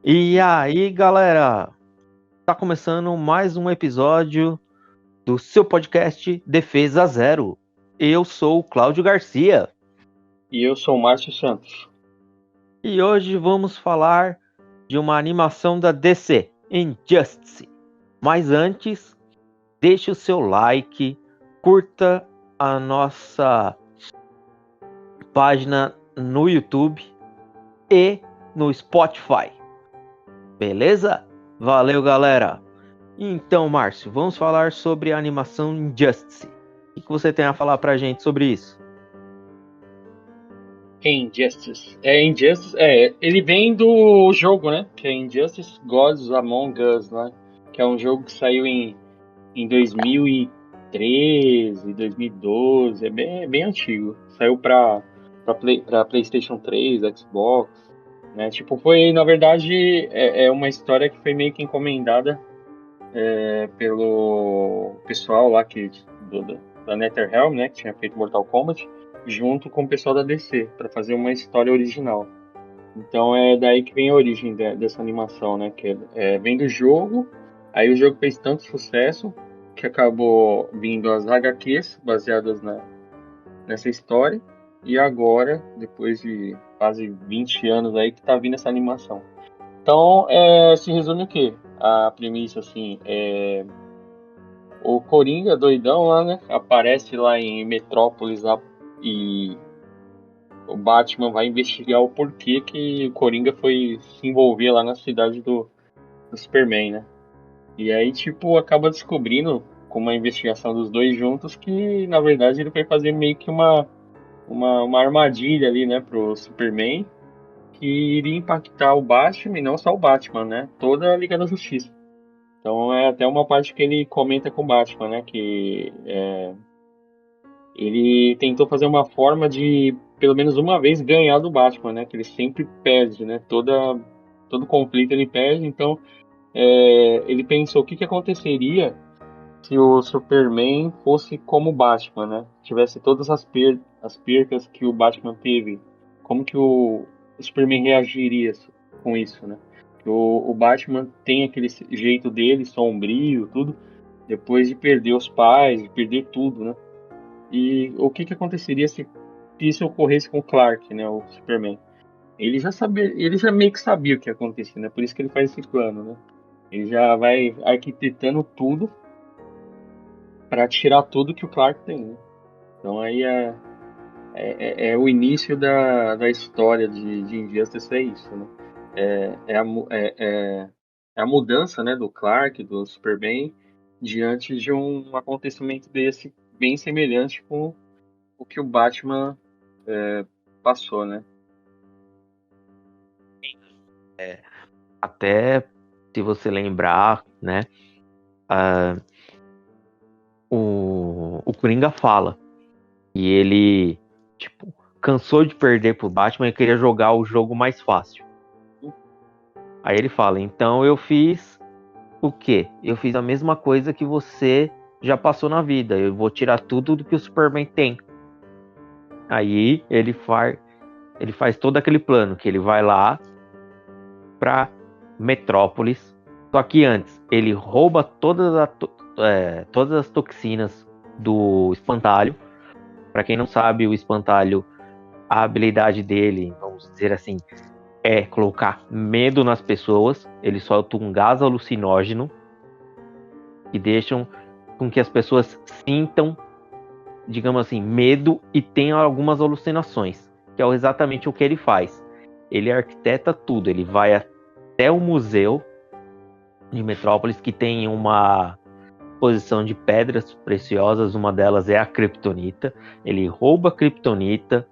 E aí, galera? Tá começando mais um episódio do seu podcast Defesa Zero. Eu sou o Cláudio Garcia E eu sou o Márcio Santos. e hoje vamos falar de uma animação da DC, Injustice. Mas antes, deixe o seu like, curta a nossa página no YouTube e no Spotify. Beleza? Valeu, galera! Então, Márcio, vamos falar sobre a animação Injustice. O que você tem a falar pra gente sobre isso? Injustice, ele vem do jogo, né? Que é Injustice Gods Among Us, né? Que é um jogo que saiu em 2013, 2012, bem antigo. Saiu pra PlayStation 3, Xbox, né? Tipo, foi, na verdade, é uma história que foi meio que encomendada pelo pessoal lá da NetherRealm, né, que tinha feito Mortal Kombat, junto com o pessoal da DC, para fazer uma história original. Então é daí que vem a origem dessa animação, né, que vem do jogo. Aí o jogo fez tanto sucesso que acabou vindo as HQs baseadas nessa história. E agora, depois de quase 20 anos aí, que tá vindo essa animação. Então, se resume o quê? A premissa, assim, o Coringa, doidão lá, né? Aparece lá em Metrópolis lá, e o Batman vai investigar o porquê que o Coringa foi se envolver lá na cidade do Superman, né? E aí, tipo, acaba descobrindo, com uma investigação dos dois juntos, que na verdade ele foi fazer meio que uma armadilha ali, né, pro Superman, que iria impactar o Batman e não só o Batman, né? Toda a Liga da Justiça. Então é até uma parte que ele comenta com o Batman, né? Que ele tentou fazer uma forma de, pelo menos uma vez, ganhar do Batman, né? Que ele sempre perde, né? Todo conflito ele perde. Então ele pensou o que aconteceria se o Superman fosse como o Batman, né? Tivesse todas as percas que o Batman teve. Como que o Superman reagiria com isso, né? O Batman tem aquele jeito dele, sombrio, tudo, depois de perder os pais, de perder tudo, né? E o que aconteceria se isso ocorresse com o Clark, né, o Superman? Ele já meio que sabia o que ia acontecer, né? Por isso que ele faz esse plano, né? Ele já vai arquitetando tudo para tirar tudo que o Clark tem, né? Então aí é o início da história de Injustice, é isso, né? É a mudança, né, do Clark, do Superman, diante de um acontecimento desse bem semelhante com o que o Batman passou, né? Até se você lembrar, né? ah, o Coringa fala e ele, tipo, cansou de perder pro Batman e queria jogar o jogo mais fácil. Aí ele fala, então eu fiz o quê? Eu fiz a mesma coisa que você já passou na vida. Eu vou tirar tudo do que o Superman tem. Aí ele faz todo aquele plano que ele vai lá pra Metrópolis. Só que antes, ele rouba todas as toxinas do espantalho. Para quem não sabe, o espantalho, a habilidade dele, vamos dizer assim, é colocar medo nas pessoas. Ele solta um gás alucinógeno que deixam com que as pessoas sintam, digamos assim, medo e tenham algumas alucinações, que é exatamente o que ele faz. Ele arquiteta tudo, ele vai até o museu de Metrópolis, que tem uma exposição de pedras preciosas, uma delas é a Kryptonita. Ele rouba a Kryptonita,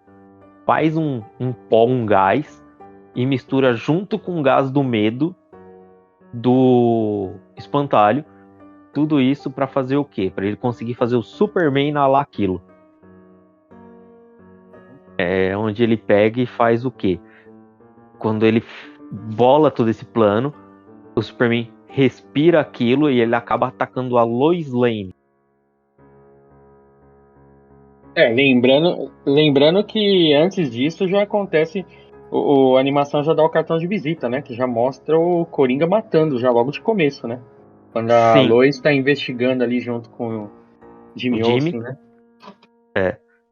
faz um pó, um gás, e mistura junto com o gás do medo do espantalho. Tudo isso para fazer o quê? Para ele conseguir fazer o Superman inalar aquilo. É onde ele pega e faz o quê? Quando ele bola todo esse plano, o Superman respira aquilo e ele acaba atacando a Lois Lane. Lembrando que antes disso já acontece A animação já dá o cartão de visita, né? Que já mostra o Coringa matando, já logo de começo, né? Quando a Sim, Lois está investigando ali junto com o o Jimmy Jimmy, Olsen, né?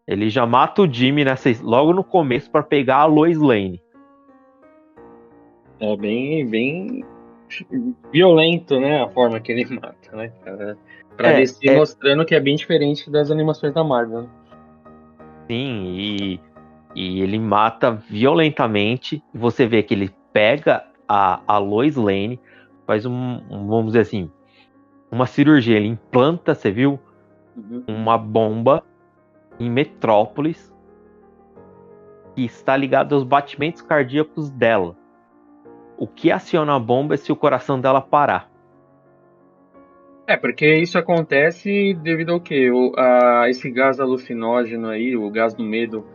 ele já mata o Jimmy logo no começo para pegar a Lois Lane. É bem violento, né? A forma que ele mata, né, cara? Pra É, DC mostrando que é bem diferente das animações da Marvel, né? sim, e ele mata violentamente. Você vê que ele pega a Lois Lane, faz vamos dizer assim, uma cirurgia. Ele implanta, você viu, Uhum. uma bomba em Metrópolis que está ligada aos batimentos cardíacos dela. O que aciona a bomba é se o coração dela parar. É, porque isso acontece devido ao quê? Esse gás alucinógeno aí, o gás do medo,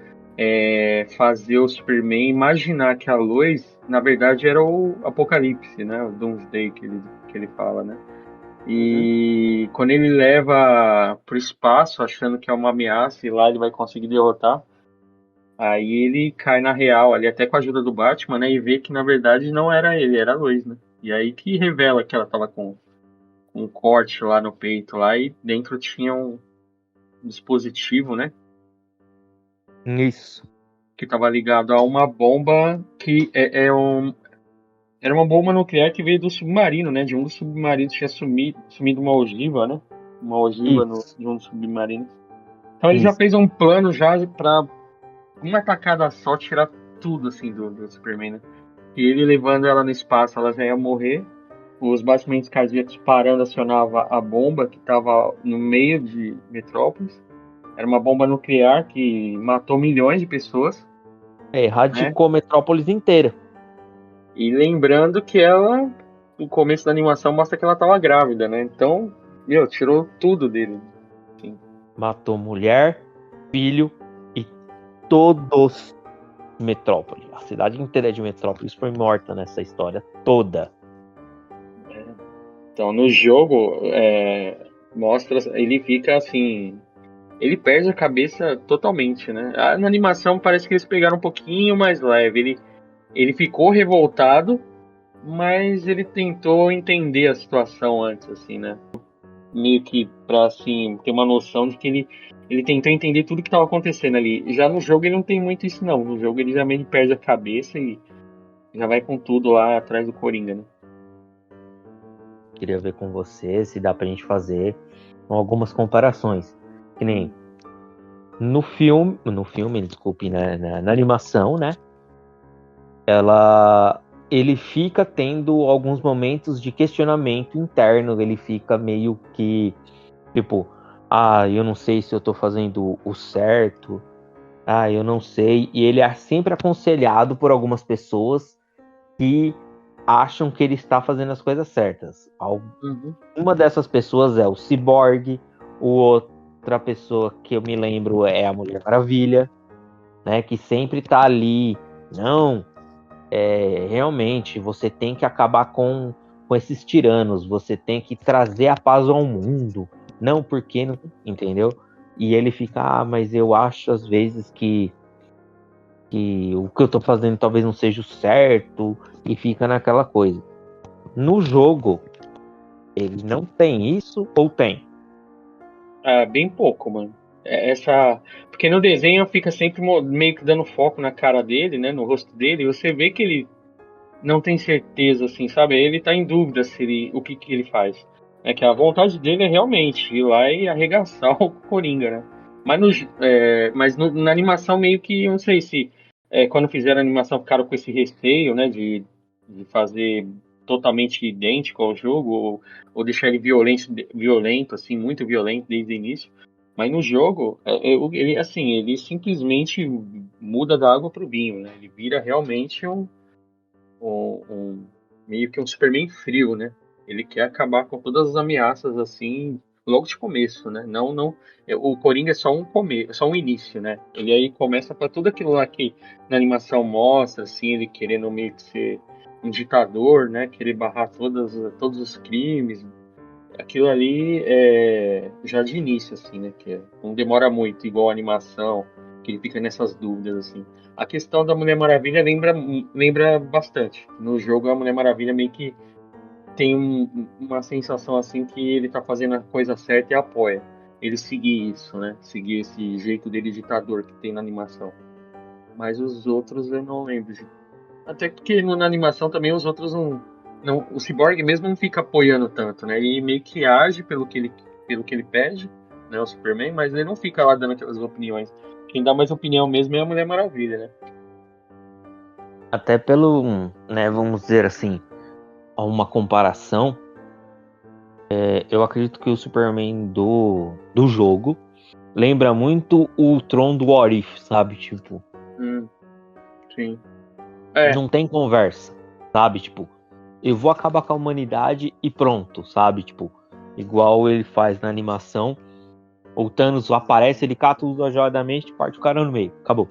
fazer o Superman imaginar que a Lois, na verdade, era o Apocalipse, né? O Doomsday que ele fala, né? Uhum. E quando ele leva pro espaço, achando que é uma ameaça e lá ele vai conseguir derrotar, aí ele cai na real ali, até com a ajuda do Batman, né? E vê que na verdade não era ele, era a Lois, né? E aí que revela que ela tava com um corte lá no peito lá e dentro tinha um dispositivo, né? Isso. Que estava ligado a uma bomba que era uma bomba nuclear que veio do submarino, né? De um dos submarinos tinha sumido uma ogiva, né? Uma ogiva Isso. de um dos submarinos. Então ele já Isso. fez um plano já pra uma tacada só tirar tudo assim do Superman, né? E ele levando ela no espaço, ela já ia morrer. Os batimentos cardíacos parando acionava a bomba que estava no meio de Metrópolis. Era uma bomba nuclear que matou milhões de pessoas, né? Erradicou Metrópolis inteira. E lembrando que ela, no começo da animação, mostra que ela estava grávida, né? Então, meu, tirou tudo dele. Assim. Matou mulher, filho e todos Metrópolis. A cidade inteira de Metrópolis foi morta nessa história toda. Então, no jogo, mostra, ele fica assim, ele perde a cabeça totalmente, né? Na animação parece que eles pegaram um pouquinho mais leve. Ele ficou revoltado, mas ele tentou entender a situação antes, assim, né? Meio que pra, assim, ter uma noção de que ele tentou entender tudo que estava acontecendo ali. Já no jogo ele não tem muito isso, não. No jogo ele já meio que perde a cabeça e já vai com tudo lá atrás do Coringa, né? Queria ver com você se dá pra gente fazer algumas comparações. Que nem no filme, desculpe, né, na animação, né? Ele fica tendo alguns momentos de questionamento interno, ele fica meio que, tipo, eu não sei se eu tô fazendo o certo, eu não sei, e ele é sempre aconselhado por algumas pessoas que acham que ele está fazendo as coisas certas. Uhum. Uma dessas pessoas é o Cyborg, outra pessoa que eu me lembro é a Mulher Maravilha, né, que sempre tá ali, não, realmente, você tem que acabar com esses tiranos, você tem que trazer a paz ao mundo, não porque, não, entendeu? E ele fica, mas eu acho às vezes que o que eu tô fazendo talvez não seja o certo, e fica naquela coisa. No jogo, ele não tem isso ou tem? Ah, bem pouco, mano. Porque no desenho fica sempre meio que dando foco na cara dele, né? No rosto dele, e você vê que ele não tem certeza, assim, sabe? Ele tá em dúvida se o que ele faz. É que a vontade dele é realmente ir lá e arregaçar o Coringa, né? Na animação meio que, eu não sei se quando fizeram a animação ficaram com esse receio, né? De fazer totalmente idêntico ao jogo ou deixar ele violento, assim, muito violento desde o início. Mas no jogo, ele, assim, ele simplesmente muda da água pro vinho, né? Ele vira realmente meio que um Superman frio, né? Ele quer acabar com todas as ameaças assim logo de começo, né? Não, o Coringa é só um começo, só um início, né? Ele aí começa para tudo aquilo lá que na animação mostra, assim, ele querendo meio que ser um ditador, né? Querer barrar todos os crimes. Aquilo ali é já de início, assim, né? Não demora muito, igual a animação, Que ele fica nessas dúvidas, assim. A questão da Mulher Maravilha lembra bastante. No jogo, a Mulher Maravilha meio que tem uma sensação, assim, que ele tá fazendo a coisa certa e apoia. Ele seguir isso, né? Seguir esse jeito dele ditador que tem na animação. Mas os outros eu não lembro. Até porque na animação também os outros não. O Cyborg mesmo não fica apoiando tanto, né? Ele meio que age pelo que ele pede, né? O Superman, mas ele não fica lá dando aquelas opiniões. Quem dá mais opinião mesmo é a Mulher Maravilha, né? Até pelo, né, vamos dizer assim, uma comparação, eu acredito que o Superman do jogo lembra muito o Tron do What If, sabe? Tipo, Sim. É, não tem conversa, sabe? Tipo, eu vou acabar com a humanidade e pronto, sabe? Tipo, igual ele faz na animação. O Thanos aparece, ele cata a joia da mente e parte o cara no meio. Acabou.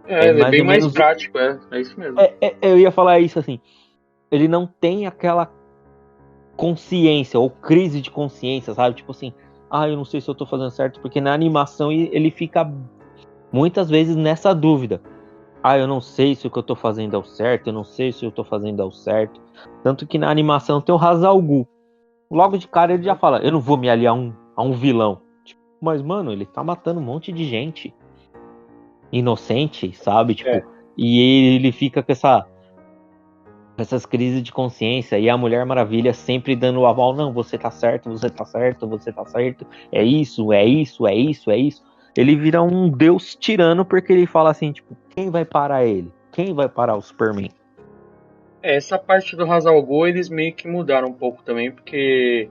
É ele é mais bem ou mais menos. prático, é isso mesmo. Eu ia falar isso assim. Ele não tem aquela consciência ou crise de consciência, sabe? Tipo assim, eu não sei se eu tô fazendo certo, porque na animação ele fica muitas vezes nessa dúvida. Eu não sei se o que eu tô fazendo é o certo, eu não sei se eu tô fazendo é o certo. Tanto que na animação tem o Hazal Ghul. Logo de cara ele já fala, eu não vou me aliar a um vilão. Tipo, mas, mano, ele tá matando um monte de gente inocente, sabe? Tipo, e ele fica com essas crises de consciência, e a Mulher Maravilha sempre dando o aval, não, você tá certo, você tá certo, você tá certo, é isso, é isso, é isso, é isso. Ele vira um deus tirano porque ele fala assim, tipo, quem vai parar ele? Quem vai parar o Superman? Essa parte do Hazal Ghul eles meio que mudaram um pouco também, porque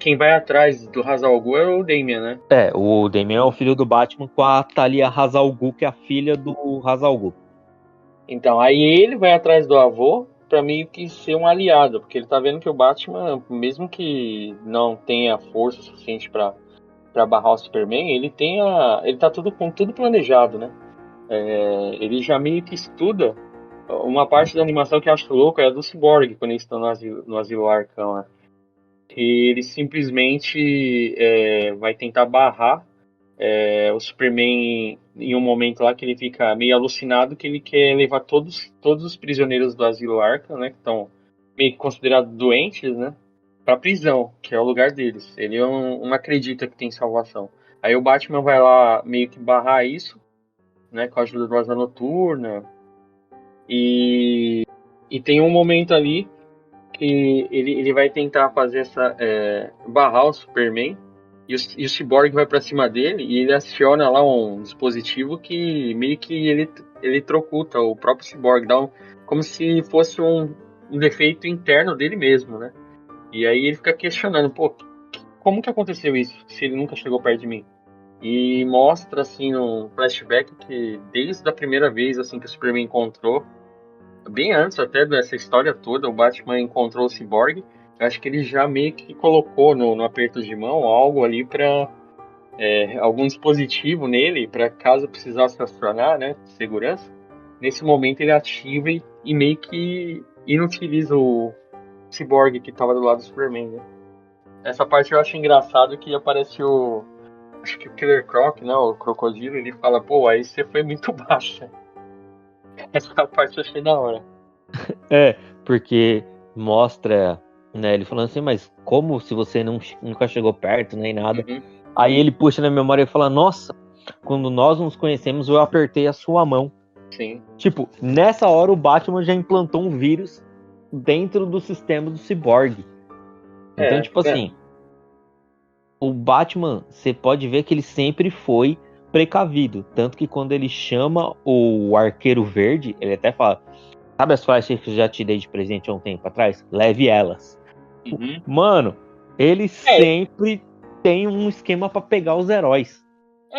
quem vai atrás do Hazal Ghul é o Damian, né? O Damian é o filho do Batman com a Talia Hazal Ghul, que é a filha do Hazal Ghul. Então, aí ele vai atrás do avô pra meio que ser um aliado, porque ele tá vendo que o Batman, mesmo que não tenha força suficiente pra barrar o Superman, ele tá tudo com tudo planejado, né? Ele já meio que estuda uma parte da animação que eu acho louco é a do Cyborg, quando eles estão no asilo Arkham, né? Que ele simplesmente vai tentar barrar o Superman em um momento lá que ele fica meio alucinado que ele quer levar todos os prisioneiros do asilo Arkham, né, que estão meio que considerados doentes, né, para prisão, que é o lugar deles. Ele não acredita que tem salvação. Aí o Batman vai lá meio que barrar isso, né, com a ajuda do Asa Noturna. E tem um momento ali que ele vai tentar fazer barrar o Superman e o Cyborg vai pra cima dele e ele aciona lá um dispositivo que meio que ele trocuta o próprio Cyborg, como se fosse um defeito interno dele mesmo, né? E aí ele fica questionando, pô, como que aconteceu isso se ele nunca chegou perto de mim? E mostra assim no flashback que desde a primeira vez assim que o Superman encontrou, bem antes até dessa história toda, o Batman encontrou o Cyborg. Eu acho que ele já meio que colocou no aperto de mão algo ali para algum dispositivo nele, para caso precisasse acionar, né, de segurança. Nesse momento ele ativa e meio que inutiliza o Cyborg que estava do lado do Superman, né? Essa parte eu acho engraçado que aparece acho que o Killer Croc, né, o crocodilo, ele fala, pô, aí você foi muito baixo. Essa parte eu achei da hora. Porque mostra, né, ele falando assim, mas como se você nunca chegou perto, nem nada. Uhum. Aí ele puxa na memória e fala, nossa, quando nós nos conhecemos, eu apertei a sua mão. Sim. Tipo, nessa hora o Batman já implantou um vírus dentro do sistema do Cyborg. Então, tipo assim, o Batman, você pode ver que ele sempre foi precavido. Tanto que quando ele chama o Arqueiro Verde, ele até fala, sabe as flechas que eu já te dei de presente há um tempo atrás? Leve elas. Uhum. Mano, ele sempre tem um esquema pra pegar os heróis.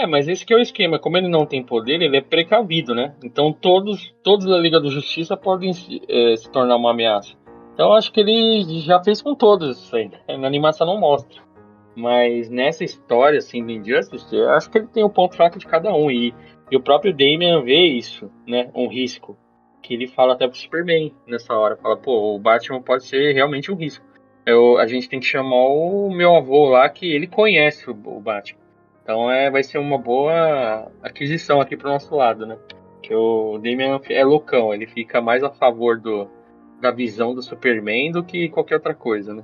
Mas esse que é o esquema. Como ele não tem poder, ele é precavido, né? Então todos da Liga da Justiça podem se tornar uma ameaça. Então acho que ele já fez com todos isso aí. Na animação não mostra. Mas nessa história, assim, do Injustice, eu acho que ele tem o ponto fraco de cada um. E o próprio Damian vê isso, né? Um risco. Que ele fala até pro Superman nessa hora. Fala, pô, o Batman pode ser realmente um risco. A gente tem que chamar o meu avô lá, que ele conhece o Batman. Então vai ser uma boa aquisição aqui pro nosso lado, né? Que o Damian é loucão, ele fica mais a favor da visão do Superman do que qualquer outra coisa, né?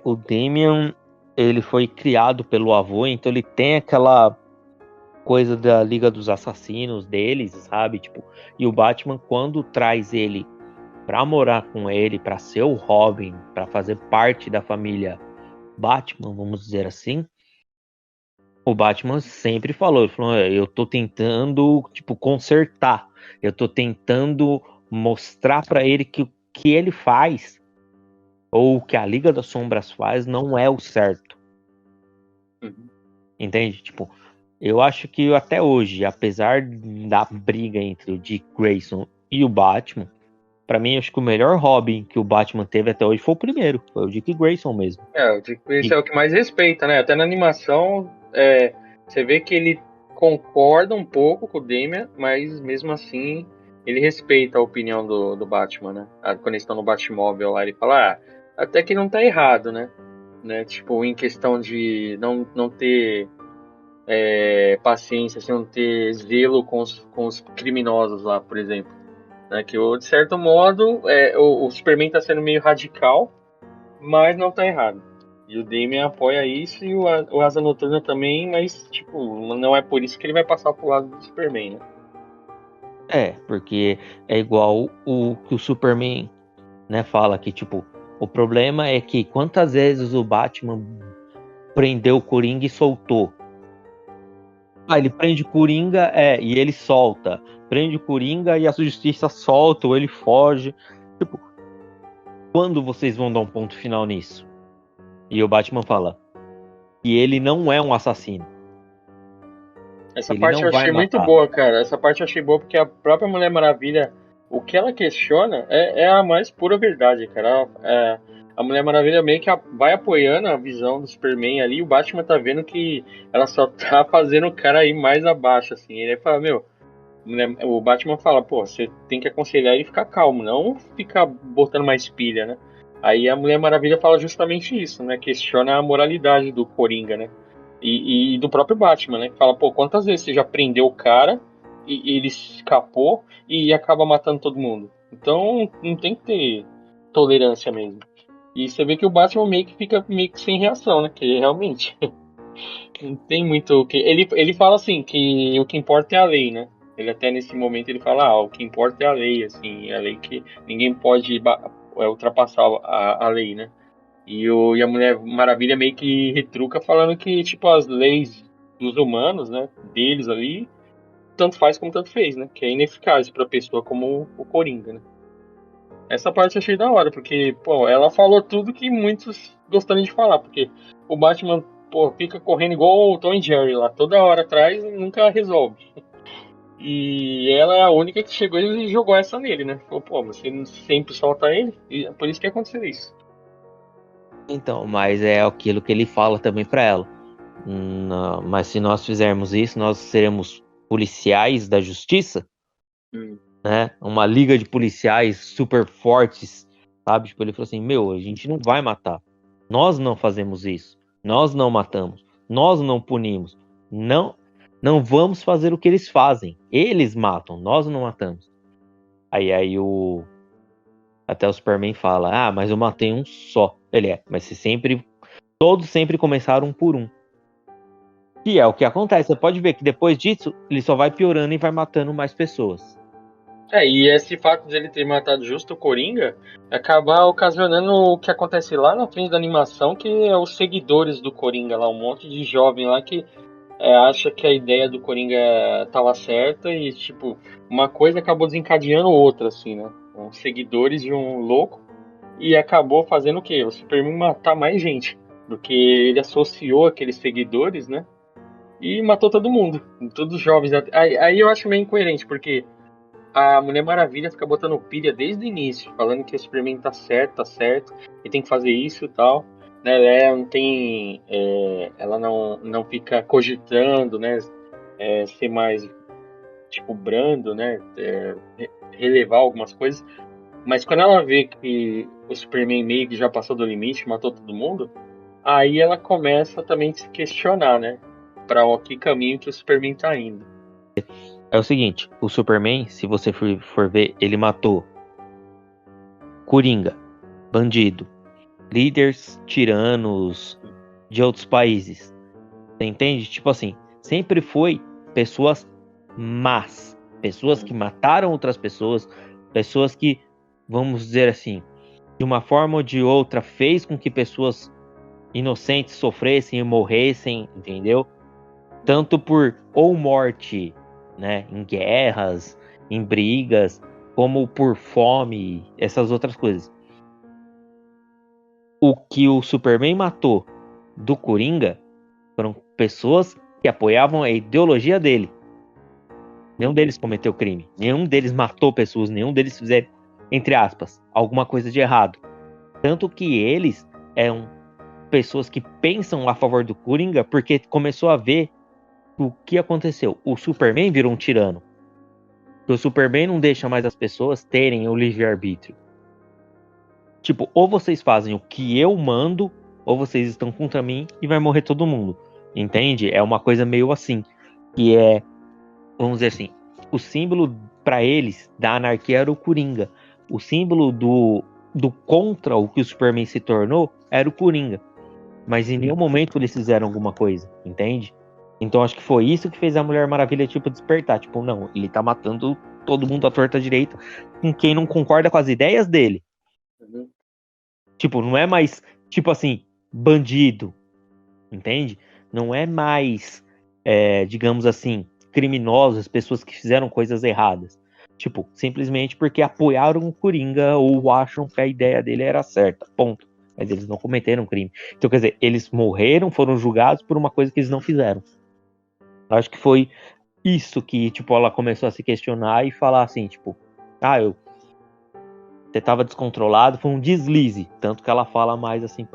O Damian, ele foi criado pelo avô, então ele tem aquela coisa da Liga dos Assassinos deles, sabe? Tipo, e o Batman, quando traz ele pra morar com ele, pra ser o Robin, pra fazer parte da família Batman, vamos dizer assim, o Batman sempre falou, ele falou, eu tô tentando, tipo, consertar, eu tô tentando mostrar pra ele que o que ele faz, ou o que a Liga das Sombras faz, não é o certo. Uhum. Entende? Tipo, eu acho que até hoje, apesar da briga entre o Dick Grayson e o Batman, pra mim, acho que o melhor Robin que o Batman teve até hoje foi o primeiro, foi o Dick Grayson mesmo. O Dick Grayson é o que mais respeita, né? Até na animação, você vê que ele concorda um pouco com o Damian, mas mesmo assim ele respeita a opinião do Batman, né? Quando eles estão no Batmóvel lá, ele fala, até que não tá errado, né? Tipo, em questão de não ter paciência, assim, não ter zelo com os criminosos lá, por exemplo. Né? Que, de certo modo, o Superman tá sendo meio radical, mas não tá errado. E o Damian apoia isso e o Asa Noturna também, mas, tipo, não é por isso que ele vai passar pro lado do Superman, né? Porque é igual o que o Superman, né, fala que, tipo, o problema é que quantas vezes o Batman prendeu o Coringa e soltou. Ele prende o Coringa, e ele solta. Prende o Coringa e a justiça solta, ou ele foge. Tipo, quando vocês vão dar um ponto final nisso? E o Batman fala que ele não é um assassino. Essa Ele parte não eu vai achei muito matar. boa, cara. Essa parte eu achei boa porque a própria Mulher Maravilha, o que ela questiona é a mais pura verdade, cara. A Mulher Maravilha meio que vai apoiando a visão do Superman ali, e o Batman tá vendo que ela só tá fazendo o cara ir mais abaixo, assim. Ele fala, meu, o Batman fala, pô, você tem que aconselhar ele ficar calmo, não ficar botando mais pilha, né? Aí a Mulher Maravilha fala justamente isso, né? Questiona a moralidade do Coringa, né? E do próprio Batman, né? Fala, pô, quantas vezes você já prendeu o cara e ele escapou e acaba matando todo mundo? Então não tem que ter tolerância mesmo. E você vê que o Batman meio que fica meio que sem reação, né? Que realmente não tem muito o que. Ele fala assim, que o que importa é a lei, né? Ele até nesse momento ele fala, o que importa é a lei, assim, a lei que ninguém pode ultrapassar a lei, né? E a Mulher Maravilha meio que retruca falando que, tipo, as leis dos humanos, né, deles ali, tanto faz como tanto fez, né? Que é ineficaz pra pessoa como o Coringa, né? Essa parte eu achei da hora, porque, pô, ela falou tudo que muitos gostariam de falar, porque o Batman, pô, fica correndo igual o Tom e Jerry lá, toda hora atrás e nunca resolve. E ela é a única que chegou e jogou essa nele, né? Falou, pô, você sempre solta ele, e é por isso que aconteceu isso. Então, mas é aquilo que ele fala também pra ela. Mas se nós fizermos isso, nós seremos policiais da justiça, Hum. né? Uma liga de policiais super fortes, sabe? Tipo, ele falou assim: Meu, a gente não vai matar. Nós não fazemos isso. Nós não matamos. Nós não punimos. Não, não vamos fazer o que eles fazem. Eles matam. Nós não matamos. Aí até o Superman fala: mas eu matei um só. Mas se sempre, todos sempre começaram um por um. Que é o que acontece. Você pode ver que depois disso, ele só vai piorando e vai matando mais pessoas. E esse fato de ele ter matado justo o Coringa acaba ocasionando o que acontece lá na frente da animação, que é os seguidores do Coringa lá, um monte de jovem lá que acha que a ideia do Coringa estava certa e, tipo, uma coisa acabou desencadeando outra, assim, né? Os seguidores de um louco e acabou fazendo o quê? O Superman matar mais gente, porque ele associou aqueles seguidores, né? E matou todo mundo, todos os jovens. Aí eu acho meio incoerente, porque a Mulher Maravilha fica botando pilha desde o início, falando que o Superman tá certo, e tem que fazer isso e tal. Né? Ela não tem. Ela não fica cogitando, né? Ser mais, tipo, brando, né? Relevar algumas coisas. Mas quando ela vê que o Superman meio que já passou do limite, matou todo mundo, aí ela começa também a se questionar, né? pra que caminho que o Superman tá indo. É o seguinte, o Superman, se você for ver, ele matou Coringa, bandido, líderes tiranos de outros países. Você entende? Tipo assim, sempre foi pessoas más, pessoas que mataram outras pessoas que, vamos dizer assim, de uma forma ou de outra, fez com que pessoas inocentes sofressem e morressem, entendeu? Tanto por ou morte, né, em guerras, em brigas, como por fome, essas outras coisas. O que o Superman matou do Coringa foram pessoas que apoiavam a ideologia dele. Nenhum deles cometeu crime, nenhum deles matou pessoas, nenhum deles fizeram, entre aspas, alguma coisa de errado. Tanto que eles eram pessoas que pensam a favor do Coringa porque começou a ver o que aconteceu. O Superman virou um tirano. O Superman não deixa mais as pessoas terem o livre-arbítrio. Tipo, ou vocês fazem o que eu mando, ou vocês estão contra mim e vai morrer todo mundo. Entende? É uma coisa meio assim. Que é, vamos dizer assim, o símbolo para eles da anarquia era o Coringa. O símbolo do contra o que o Superman se tornou era o Coringa. Mas em nenhum momento eles fizeram alguma coisa, entende? Então acho que foi isso que fez a Mulher Maravilha, tipo, despertar. Tipo, não, ele tá matando todo mundo à torta direita com quem não concorda com as ideias dele. Uhum. Tipo, não é mais, tipo assim, bandido, entende? Não é mais, digamos assim, criminosos, pessoas que fizeram coisas erradas. Tipo, simplesmente porque apoiaram o Coringa ou acham que a ideia dele era certa, ponto. Mas eles não cometeram crime. Então, quer dizer, eles morreram, foram julgados por uma coisa que eles não fizeram. Eu acho que foi isso que, tipo, ela começou a se questionar e falar assim, tipo, você tava descontrolado, foi um deslize. Tanto que ela fala mais assim,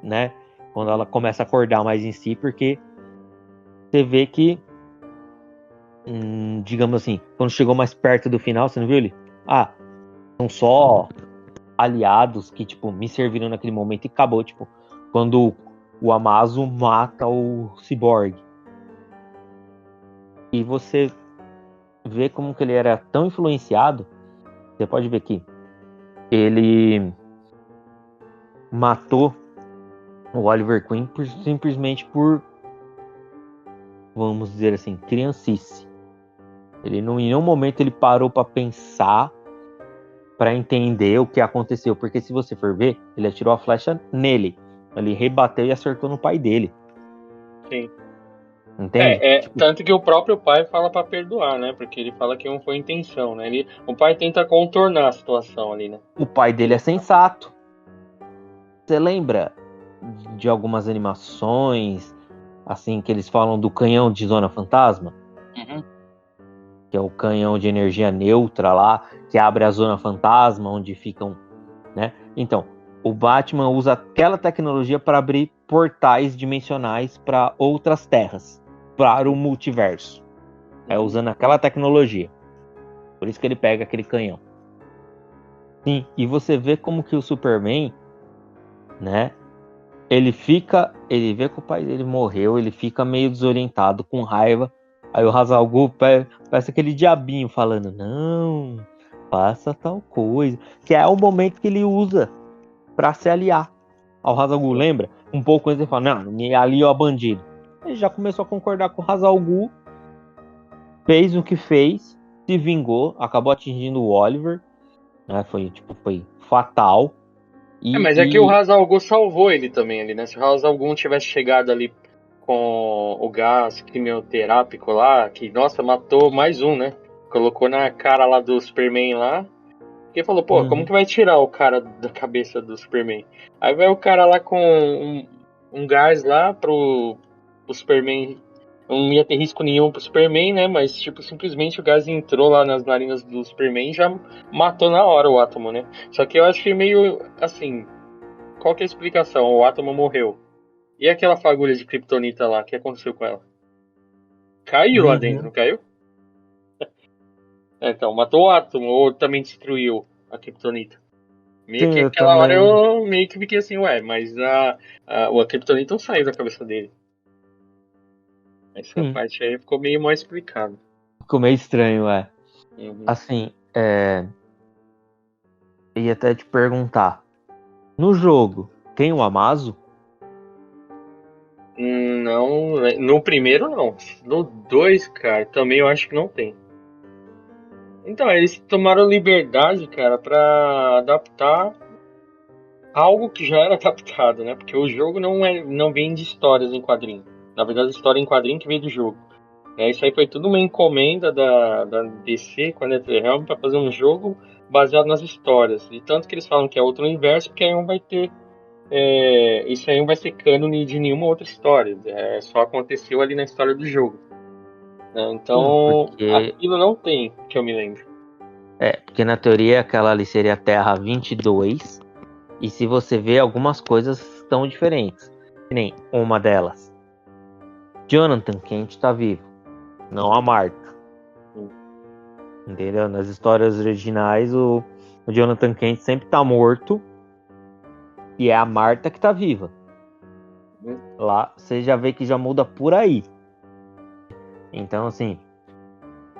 né? Quando ela começa a acordar mais em si, porque você vê que, digamos assim, quando chegou mais perto do final, você não viu ele? São só aliados que, tipo, me serviram naquele momento e acabou, tipo, quando o Amazo mata o Cyborg. E você vê como que ele era tão influenciado, você pode ver que ele matou o Oliver Queen simplesmente por, vamos dizer assim, criancice. Ele não, em nenhum momento ele parou para pensar, para entender o que aconteceu, porque se você for ver, ele atirou a flecha nele, ele rebateu e acertou no pai dele. Sim. Entende? Tipo, Tanto que o próprio pai fala pra perdoar, né? Porque ele fala que não foi intenção, né? O pai tenta contornar a situação ali, né? o pai dele é sensato. Você lembra de algumas animações, assim, que eles falam do canhão de Zona Fantasma? Uhum. Que é o canhão de energia neutra lá, que abre a Zona Fantasma, onde ficam, né? Então, o Batman usa aquela tecnologia para abrir portais dimensionais para outras terras, para o multiverso. É usando aquela tecnologia. Por isso que ele pega aquele canhão. Sim, e você vê como que o Superman, né? Ele vê que o pai dele morreu, ele fica meio desorientado, com raiva. Aí o Ra's al Ghul parece aquele diabinho falando, não, faça tal coisa. Que é o momento que ele usa para se aliar ao Ra's al Ghul, lembra? Um pouco antes ele fala, não, me alio a bandido. Ele já começou a concordar com o Ra's al Ghul, fez o que fez, se vingou, acabou atingindo o Oliver, né? Foi fatal. Mas é que o E Ra's al Ghul salvou ele também ali, né? Se o Ra's al Ghul tivesse chegado ali com o gás quimioterápico lá, que, nossa, matou mais um, né? Colocou na cara lá do Superman lá. Porque falou, pô, como que vai tirar o cara da cabeça do Superman? Aí vai o cara lá com um gás lá pro Superman. Não ia ter risco nenhum pro Superman, né? Mas, tipo, simplesmente o gás entrou lá nas narinas do Superman e já matou na hora o átomo, né? Só que eu acho que meio assim. Qual que é a explicação? O átomo morreu. E aquela fagulha de kryptonita lá? O que aconteceu com ela? Caiu lá dentro, não caiu? Então, matou o átomo ou também destruiu a kryptonita? Meio sim, que eu aquela hora também. eu meio que fiquei assim, ué, mas a kryptonita não saiu da cabeça dele. Essa Sim, parte aí ficou meio mal explicada. ficou meio estranho, é. Uhum. Assim, ia até te perguntar. No jogo, tem o Amazo? Não, no primeiro não. No 2, cara, também eu acho que não tem. Então, eles tomaram liberdade, cara, pra adaptar algo que já era adaptado, né? Porque o jogo não vem de histórias em quadrinho. Na verdade, a história em quadrinho que veio do jogo. Isso aí foi tudo uma encomenda da DC com a NetherRealm para fazer um jogo baseado nas histórias. E tanto que eles falam que é outro universo, porque aí não vai ter. Isso aí não vai ser cânone de nenhuma outra história. Só aconteceu ali na história do jogo, né? Sim, Então, porque aquilo não tem, que eu me lembro. porque na teoria aquela ali seria a Terra 22, e se você vê, algumas coisas estão diferentes. Que nem uma delas. Jonathan Kent tá vivo, não a Marta. Entendeu? Nas histórias originais, o Jonathan Kent sempre tá morto e é a Marta que tá viva. Lá você já vê que já muda por aí. Então, assim,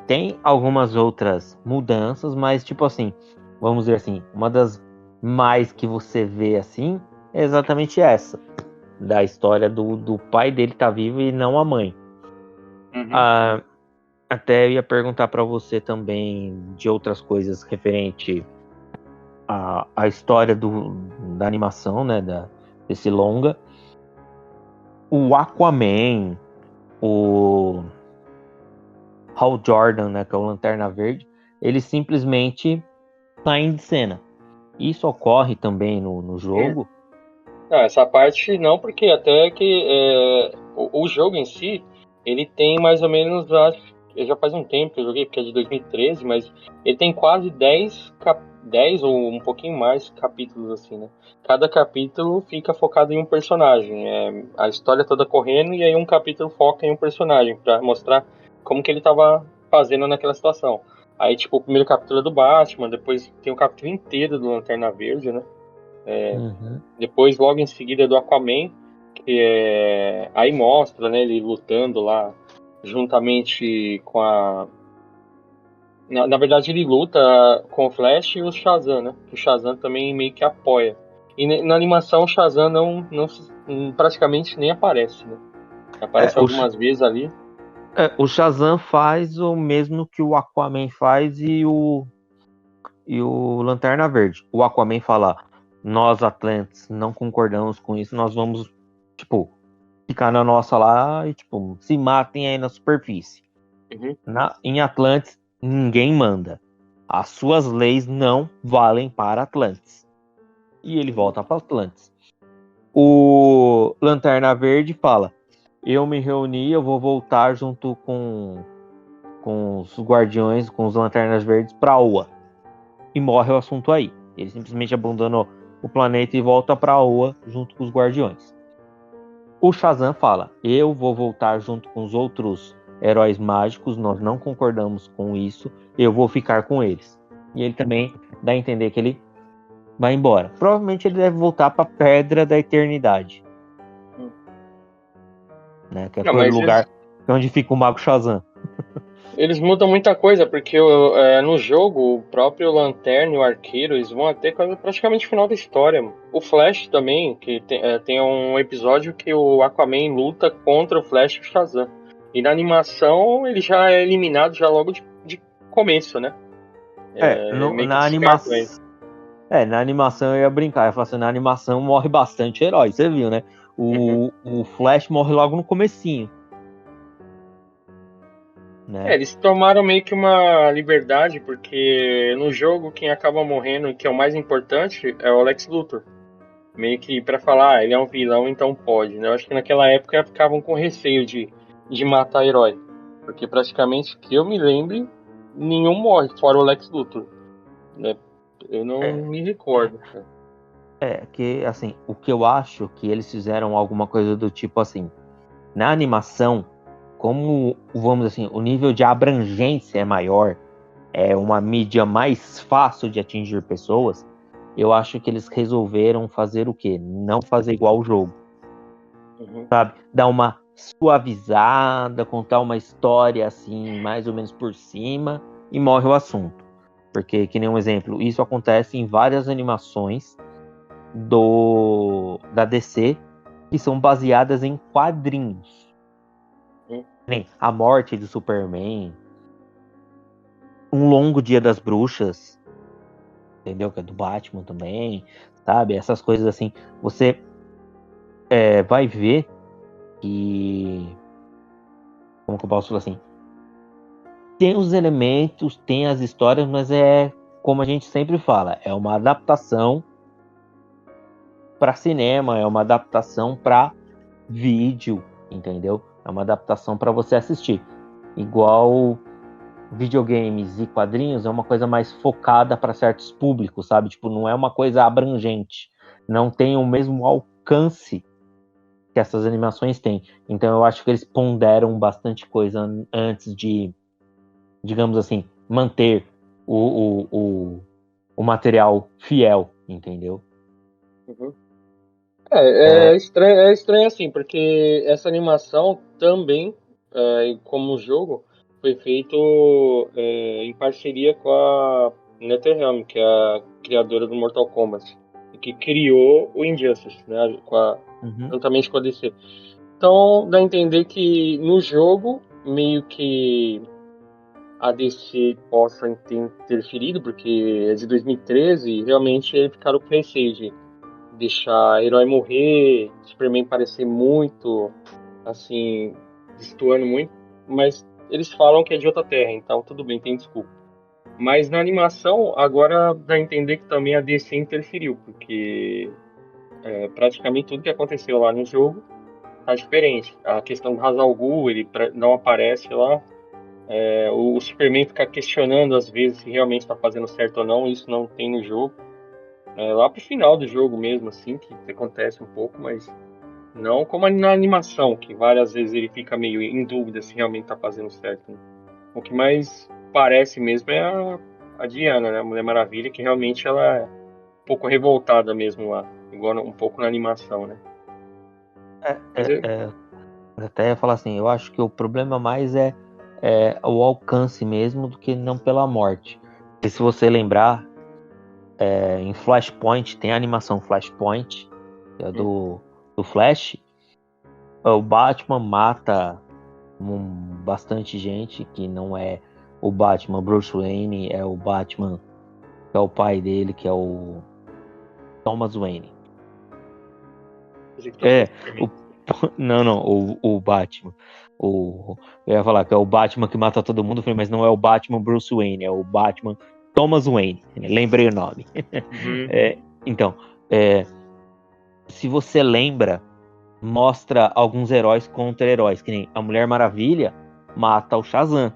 tem algumas outras mudanças, mas tipo assim, vamos dizer assim, uma das mais que você vê assim é exatamente essa, da história do pai dele tá vivo e não a mãe. Uhum. Ah, até eu ia perguntar para você também de outras coisas referente à história da animação, né, desse longa. O Aquaman, o Hal Jordan, né, que é o Lanterna Verde, eles simplesmente saem de cena. Isso ocorre também no jogo. Não, essa parte não, porque até que o jogo em si, ele tem mais ou menos, acho, já faz um tempo que eu joguei, porque é de 2013, mas ele tem quase 10 ou um pouquinho mais capítulos, assim, né? Cada capítulo fica focado em um personagem, a história toda correndo, e aí um capítulo foca em um personagem, pra mostrar como que ele tava fazendo naquela situação. Aí, tipo, o primeiro capítulo é do Batman, depois tem o capítulo inteiro do Lanterna Verde, né? Uhum. Depois, logo em seguida, do Aquaman, que aí mostra, né, ele lutando lá juntamente com a. Na verdade, ele luta com o Flash e o Shazam, né? Que o Shazam também meio que apoia. E na animação, o Shazam praticamente nem aparece, né? É, Aparece algumas vezes ali. o Shazam faz o mesmo que o Aquaman faz e o Lanterna Verde. O Aquaman fala: nós Atlantes não concordamos com isso, nós vamos, tipo, ficar na nossa lá e, tipo, se matem aí na superfície. Uhum. Em Atlantis, ninguém manda. As suas leis não valem para Atlantis. E ele Uhum. volta para Atlantis. O Lanterna Verde fala: eu me reuni, eu vou voltar junto com os Guardiões, com os Lanternas Verdes para Oa. E morre o assunto aí. Ele simplesmente abandonou o planeta e volta para Oa junto com os Guardiões. O Shazam fala: eu vou voltar junto com os outros heróis mágicos, nós não concordamos com isso, eu vou ficar com eles. E ele também dá a entender que ele vai embora. Provavelmente ele deve voltar para a Pedra da Eternidade, né? Que é Não, o mas lugar onde fica o Mago Shazam. eles mudam muita coisa, porque no jogo, o próprio Lanterna e o Arqueiro, eles vão até praticamente o final da história. O Flash também, que tem um episódio que o Aquaman luta contra o Flash e o Shazam. E na animação, ele já é eliminado já logo de começo, né? É, Meio que descartam ele. Na animação eu ia brincar, eu ia falar assim, na animação morre bastante herói, você viu, né? Uhum. O Flash morre logo no comecinho, né? Eles tomaram meio que uma liberdade, porque no jogo quem acaba morrendo, que é o mais importante, é o Lex Luthor. Meio que pra falar, ele é um vilão, então pode, né? Eu acho que naquela época ficavam com receio de matar herói. Porque praticamente, que eu me lembre, nenhum morre, fora o Lex Luthor, né? Eu não É, me recordo. que assim, o que eu acho que eles fizeram alguma coisa do tipo assim, na animação, como, vamos assim, o nível de abrangência é maior, é uma mídia mais fácil de atingir pessoas, eu acho que eles resolveram fazer o quê? Não fazer igual o jogo, Uhum. sabe? Dar uma suavizada, contar uma história assim, mais ou menos por cima, e morre o assunto. Porque, que nem um exemplo, isso acontece em várias animações da DC que são baseadas em quadrinhos. Nem a morte do Superman, Um Longo Dia das Bruxas, entendeu? Que é do Batman também, sabe? Essas coisas assim. Você vai ver que... Como que eu posso falar assim? Tem os elementos, tem as histórias, mas como a gente sempre fala, é uma adaptação para cinema, é uma adaptação para vídeo, entendeu? É uma adaptação para você assistir. Igual videogames e quadrinhos é uma coisa mais focada para certos públicos, sabe? Tipo, não é uma coisa abrangente, não tem o mesmo alcance que essas animações têm. Então eu acho que eles ponderam bastante coisa antes de, digamos assim, manter o material fiel, entendeu? Uhum. É estranho assim, porque essa animação também, como jogo, foi feito em parceria com a NetherRealm, que é a criadora do Mortal Kombat, e que criou o Injustice, né, Uhum. juntamente com a DC. Então, dá a entender que no jogo, meio que a DC possa ter interferido, porque é de 2013, e realmente eles ficaram com receio de deixar herói morrer, Superman parecer muito, assim, destoando muito, mas eles falam que é de outra terra, então tudo bem, tem desculpa. Mas na animação, agora dá a entender que também a DC interferiu, porque praticamente tudo que aconteceu lá no jogo tá diferente. A questão do Ra's al Ghul, ele não aparece lá. O Superman fica questionando às vezes se realmente está fazendo certo ou não, isso não tem no jogo. Lá pro final do jogo mesmo, assim, que acontece um pouco, mas não como na animação, que várias vezes ele fica meio em dúvida se realmente tá fazendo certo, né? O que mais parece mesmo é a Diana, né? A Mulher Maravilha, que realmente ela é um pouco revoltada mesmo lá, igual um pouco na animação, né? É, Mas é, é, até ia falar assim, eu acho que o problema mais é o alcance mesmo do que não pela morte. E se você lembrar, em Flashpoint, tem a animação Flashpoint, que é do Flash, o Batman mata bastante gente, que não é o Batman Bruce Wayne, é o Batman, que é o pai dele, que é o Thomas Wayne. pensei que fosse É, Superman. o, não, o Batman. Eu ia falar que é o Batman que mata todo mundo, mas não é o Batman Bruce Wayne, é o Batman Thomas Wayne. Lembrei o nome. Uhum. Então, se você lembra, mostra alguns heróis contra heróis, que nem a Mulher Maravilha mata o Shazam.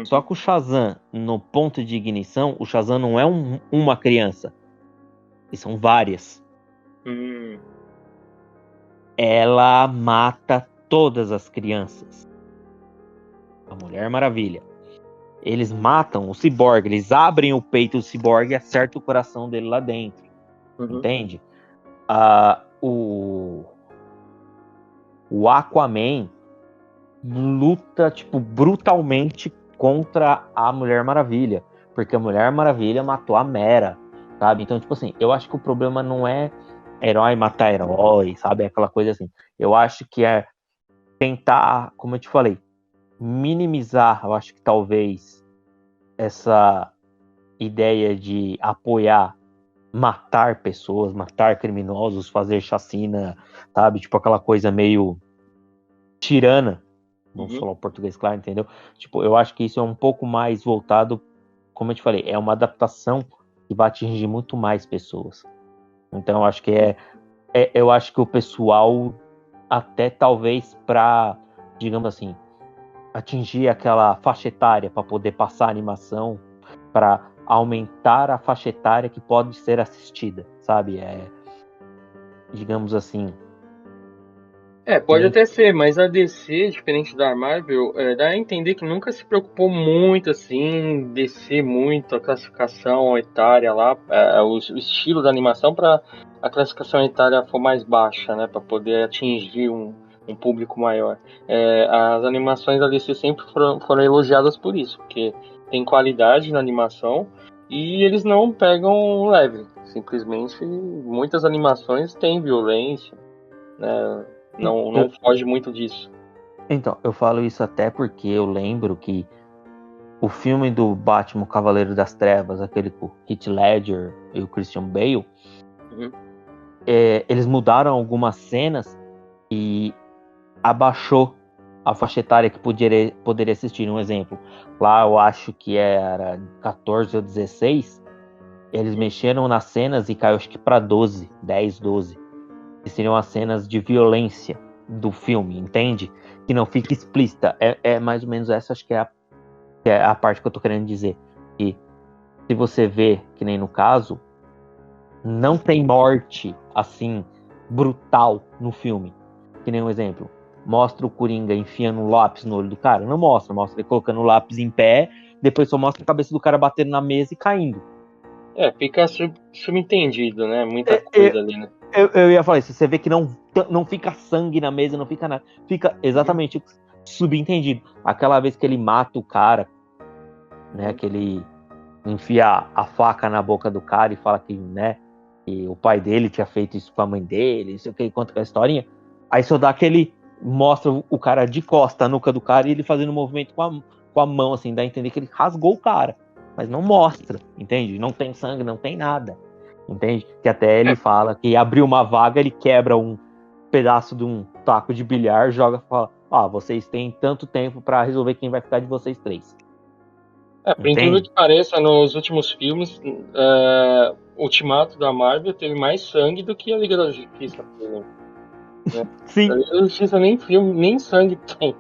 Só Uhum. que o Shazam, no ponto de ignição, o Shazam não é uma criança, e são várias. Hum. Ela mata todas as crianças. A Mulher Maravilha. Eles matam o Cyborg, eles abrem o peito do Cyborg e acertam o coração dele lá dentro. Uhum. Entende? O Aquaman luta, tipo, brutalmente contra a Mulher Maravilha. Porque a Mulher Maravilha matou a Mera, sabe? Então, tipo assim, eu acho que o problema não é herói matar herói, sabe? Aquela coisa assim. Eu acho que é tentar, como eu te falei, minimizar, eu acho que talvez essa ideia de apoiar matar pessoas, matar criminosos, fazer chacina, sabe? Tipo aquela coisa meio tirana. Vamos Uhum. falar o português claro, entendeu? Tipo, eu acho que isso é um pouco mais voltado, como eu te falei, é uma adaptação que vai atingir muito mais pessoas. Então, eu acho que eu acho que o pessoal até talvez para, digamos assim, atingir aquela faixa etária para poder passar a animação, para aumentar a faixa etária que pode ser assistida, sabe? Digamos assim, que Pode nem... até ser, mas a DC, diferente da Marvel, dá a entender que nunca se preocupou muito, assim, descer muito a classificação etária lá, o estilo da animação para a classificação etária for mais baixa, né, para poder atingir um público maior. As animações da DC sempre foram elogiadas por isso, porque tem qualidade na animação e eles não pegam leve. Simplesmente, muitas animações têm violência, né? Não foge muito disso. Então, eu falo isso até porque eu lembro que o filme do Batman Cavaleiro das Trevas, aquele com o Heath Ledger e o Christian Bale, eles mudaram algumas cenas e abaixou a faixa etária que poderia assistir. Um exemplo, lá eu acho que era 14 ou 16, eles mexeram nas cenas e caiu acho que para 12, 10, 12. Que seriam as cenas de violência do filme, entende? Que não fica explícita. É mais ou menos essa, acho que é a parte que eu tô querendo dizer. E se você vê, que nem no caso, não tem morte, assim, brutal no filme. Que nem um exemplo. Mostra o Coringa enfiando um lápis no olho do cara? Não mostra. Mostra ele colocando o lápis em pé, depois só mostra a cabeça do cara batendo na mesa e caindo. Fica subentendido, né? Muita coisa ali, né? Eu ia falar isso. Você vê que não fica sangue na mesa, não fica nada. Fica exatamente subentendido. Aquela vez que ele mata o cara, né? Que ele enfia a faca na boca do cara e fala que, né? Que o pai dele tinha feito isso com a mãe dele, não sei o que, conta aquela historinha. Aí só dá aquele. Mostra o cara de costa, a nuca do cara, e ele fazendo um movimento com a mão, assim, dá a entender que ele rasgou o cara. Mas não mostra, entende? Não tem sangue, não tem nada. Entende? Que até ele fala que abriu uma vaga, ele quebra um pedaço de um taco de bilhar, joga e fala: vocês têm tanto tempo pra resolver quem vai ficar de vocês três. Por incrível que pareça, nos últimos filmes, Ultimato da Marvel teve mais sangue do que a Liga da Justiça, por exemplo. Né? Sim. A Liga da Justiça nem filme, nem sangue tem.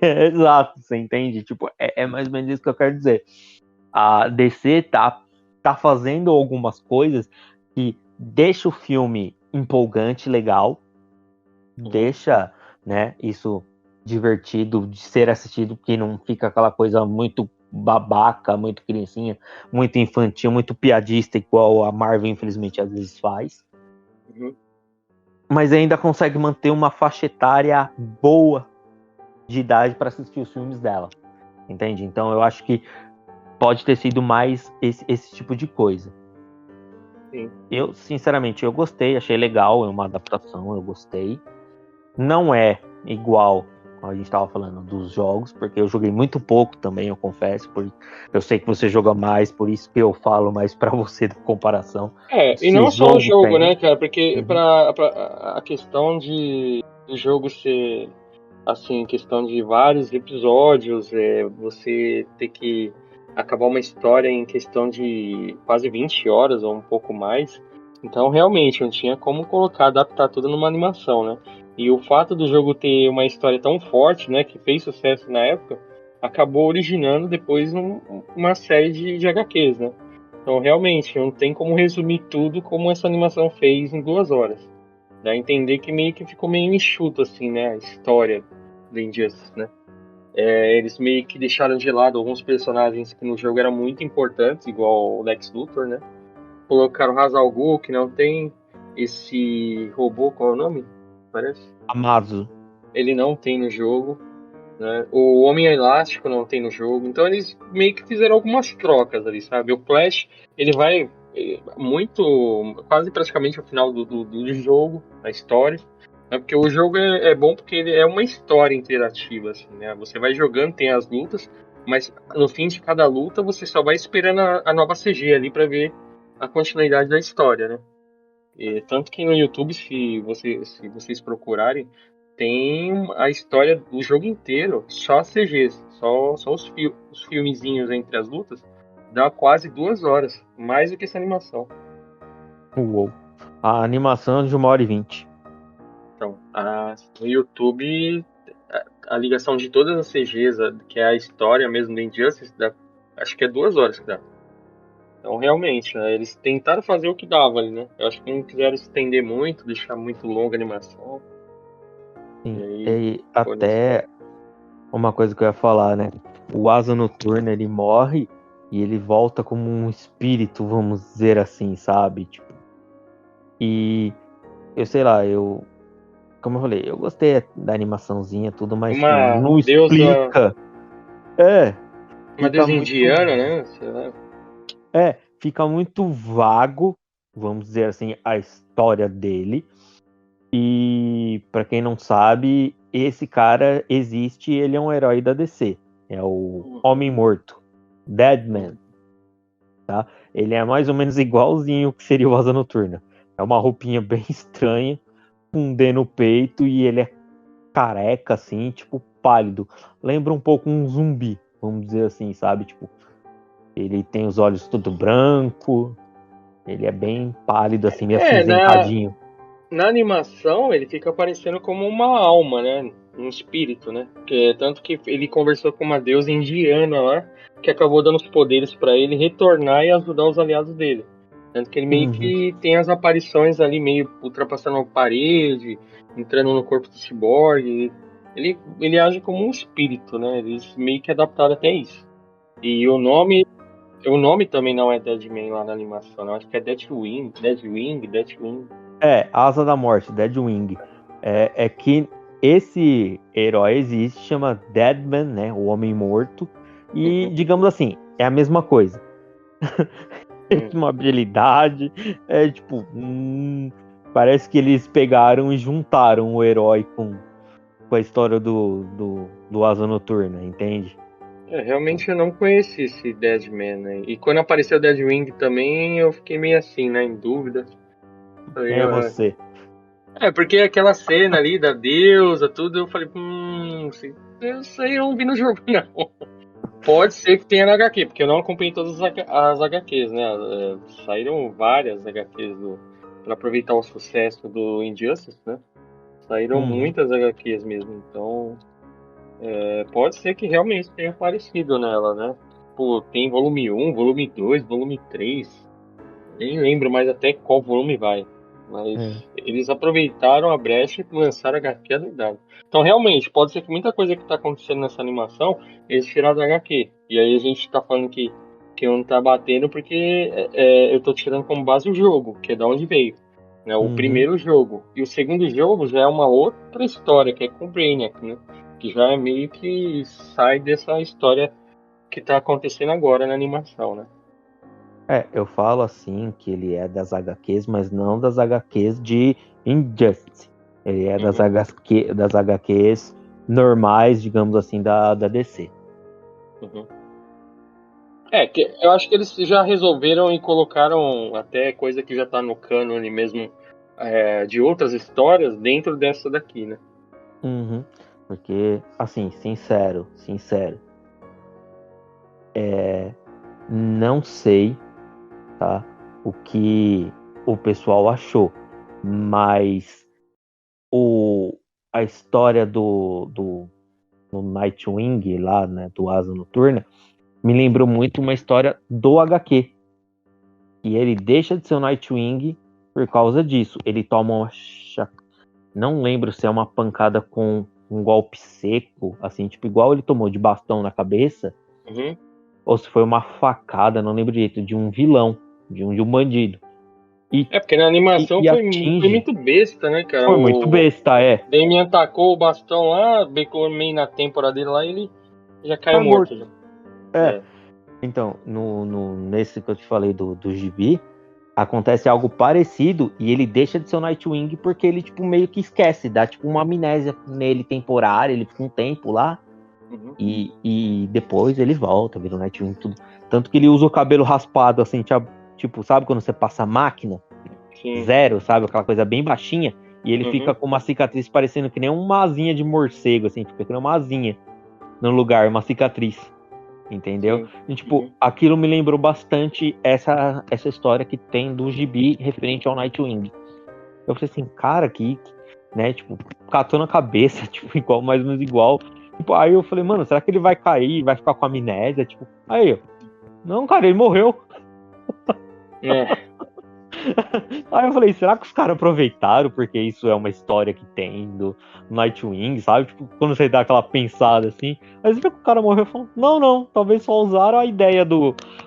Exato, você entende? Tipo, é mais ou menos isso que eu quero dizer. A DC tá fazendo algumas coisas que deixa o filme empolgante, legal, deixa, né, isso divertido de ser assistido, que não fica aquela coisa muito babaca, muito criancinha, muito infantil, muito piadista, igual a Marvel, infelizmente, às vezes faz. Mas ainda consegue manter uma faixa etária boa de idade para assistir os filmes dela. Entende? Então eu acho que pode ter sido mais esse tipo de coisa. Sim. Eu, sinceramente, eu gostei, achei legal, é uma adaptação, eu gostei. Não é igual a gente estava falando dos jogos, porque eu joguei muito pouco também, eu confesso. Eu sei que você joga mais, por isso que eu falo mais para você da comparação. E não só o jogo, né, cara? Porque a questão do jogo ser, assim, questão de vários episódios, você ter que acabar uma história em questão de quase 20 horas ou um pouco mais. Então, realmente, não tinha como adaptar tudo numa animação, né? E o fato do jogo ter uma história tão forte, né, que fez sucesso na época, acabou originando depois uma série de HQs, né? Então, realmente, não tem como resumir tudo como essa animação fez em 2 horas. Dá a entender que meio que ficou meio enxuto, assim, né, a história do Injustice, né? Eles meio que deixaram de lado alguns personagens que no jogo eram muito importantes, igual o Lex Luthor, né? Colocaram o Ra's al Ghul, que não tem esse robô, qual é o nome? Parece? Amazo. Ele não tem no jogo, né? O Homem Elástico não tem no jogo. Então eles meio que fizeram algumas trocas ali, sabe? O Flash, ele vai muito, quase praticamente ao final do jogo, a história. Né? Porque o jogo é bom porque ele é uma história interativa, assim, né? Você vai jogando, tem as lutas, mas no fim de cada luta você só vai esperando a nova CG ali para ver a continuidade da história, né? Tanto que no YouTube, se vocês procurarem, tem a história do jogo inteiro, só CGs, só os filmezinhos entre as lutas, dá quase 2 horas, mais do que essa animação. Uou. A animação é de 1h20. Então, no YouTube, a ligação de todas as CGs, que é a história mesmo do Injustice, acho que é 2 horas que dá. Então, realmente, né, eles tentaram fazer o que dava ali, né? Eu acho que não quiseram estender muito, deixar muito longa a animação. Sim. E até uma coisa que eu ia falar, né? O Asa Noturna, ele morre e ele volta como um espírito, vamos dizer assim, sabe? Tipo, e eu sei lá, eu como eu falei, eu gostei da animaçãozinha, tudo, mas tipo, Uma não deusa. explica. É, Uma fica deusa muito. indiana, né? Sei lá. Fica muito vago, vamos dizer assim, a história dele. E pra quem não sabe, esse cara existe, ele é um herói da DC. É o Uhum, Homem Morto, Deadman, uhum. tá? Ele é mais ou menos igualzinho que seria o Asa Noturna. É uma roupinha bem estranha, com um D no peito e ele é careca assim, tipo pálido. Lembra um pouco um zumbi, vamos dizer assim, sabe? Tipo, ele tem os olhos tudo branco, ele é bem pálido assim, meio É, na, acinzentadinho. na animação ele fica parecendo como uma alma, né? Um espírito, né? Que, tanto que ele conversou com uma deusa indiana lá, que acabou dando os poderes pra ele retornar e ajudar os aliados dele. Tanto que ele meio Uhum. que tem as aparições ali, meio ultrapassando a parede, entrando no corpo do ciborgue. Ele age como um espírito, né? Eles meio que adaptaram até isso. E o nome também não é Deadman lá na animação, né? Eu acho que é Deathwing, Deathwing, Deathwing. Asa da Morte, Deadwing. É que esse herói existe, chama Deadman, né? O Homem Morto. E, Uhum. digamos assim, é a mesma coisa. Tem Hum. uma habilidade, tipo, parece que eles pegaram e juntaram o herói com a história do Asa Noturna, entende? Realmente eu não conheci esse Deadman, né? E quando apareceu Deadwing também, eu fiquei meio assim, né? Em dúvida. Quem Falei, é você? porque aquela cena ali da deusa, tudo, eu falei, isso aí eu não vi no jogo, não. Pode ser que tenha na HQ, porque eu não acompanhei todas as HQs, né? Saíram várias HQs pra aproveitar o sucesso do Injustice, né? Saíram Uhum. muitas HQs mesmo, então pode ser que realmente tenha aparecido nela, né? Pô, tem volume um, volume 2, volume 3. Nem lembro mais até qual volume vai. É. Mas eles aproveitaram a brecha e lançaram a HQ adoidado. Então, realmente, pode ser que muita coisa que tá acontecendo nessa animação eles tiraram da HQ. E aí a gente tá falando que não tá batendo porque eu tô tirando como base o jogo, que é da onde veio. Né? O Uhum. primeiro jogo. E o segundo jogo já é uma outra história, que é com o Brainiac, né? Que já é meio que sai dessa história que tá acontecendo agora na animação, né? Eu falo assim que ele é das HQs, mas não das HQs de Injustice. Ele é Uhum. das HQs normais, digamos assim, da DC. Uhum. Que eu acho que eles já resolveram e colocaram até coisa que já tá no cânone mesmo, de outras histórias dentro dessa daqui, né? Uhum. Porque, assim, sincero, não sei, tá, o que o pessoal achou, mas o, a história do Nightwing lá, né, do Asa Noturna, me lembrou muito uma história do HQ. E ele deixa de ser o Nightwing por causa disso. Ele toma uma. Não lembro se é uma pancada com um golpe seco, assim, tipo, igual ele tomou de bastão na cabeça, Uhum. ou se foi uma facada, não lembro direito, de um vilão, de um bandido. E, Porque na animação e foi atinge. muito besta, né, cara? Foi muito O besta, Damian tacou o bastão lá, becou meio na têmpora dele lá e ele já caiu Tá morto. morto. Já. É. É. Então, nesse que eu te falei do Gibi, acontece algo parecido e ele deixa de ser o Nightwing porque ele, tipo, meio que esquece, dá, tipo, uma amnésia nele temporária, ele fica um tempo lá Uhum. e depois ele volta, vira o Nightwing tudo. Tanto que ele usa o cabelo raspado, assim, tipo, sabe quando você passa a máquina? Sim. Zero, sabe? Aquela coisa bem baixinha. E ele fica Uhum. com uma cicatriz parecendo que nem uma asinha de morcego, assim, fica que nem uma asinha no lugar, uma cicatriz. Entendeu? Sim. E, tipo, Uhum. aquilo me lembrou bastante essa história que tem do gibi referente ao Nightwing. Eu falei assim, cara, né, tipo, catou na cabeça, tipo, igual, mais ou menos igual. Tipo, aí eu falei, mano, será que ele vai cair, vai ficar com amnésia? Tipo, aí, não, cara, ele morreu. É. Aí eu falei, será que os caras aproveitaram porque isso é uma história que tem do Nightwing, sabe? Tipo, quando você dá aquela pensada assim. Aí você vê que o cara morreu e falou, não, talvez só usaram a ideia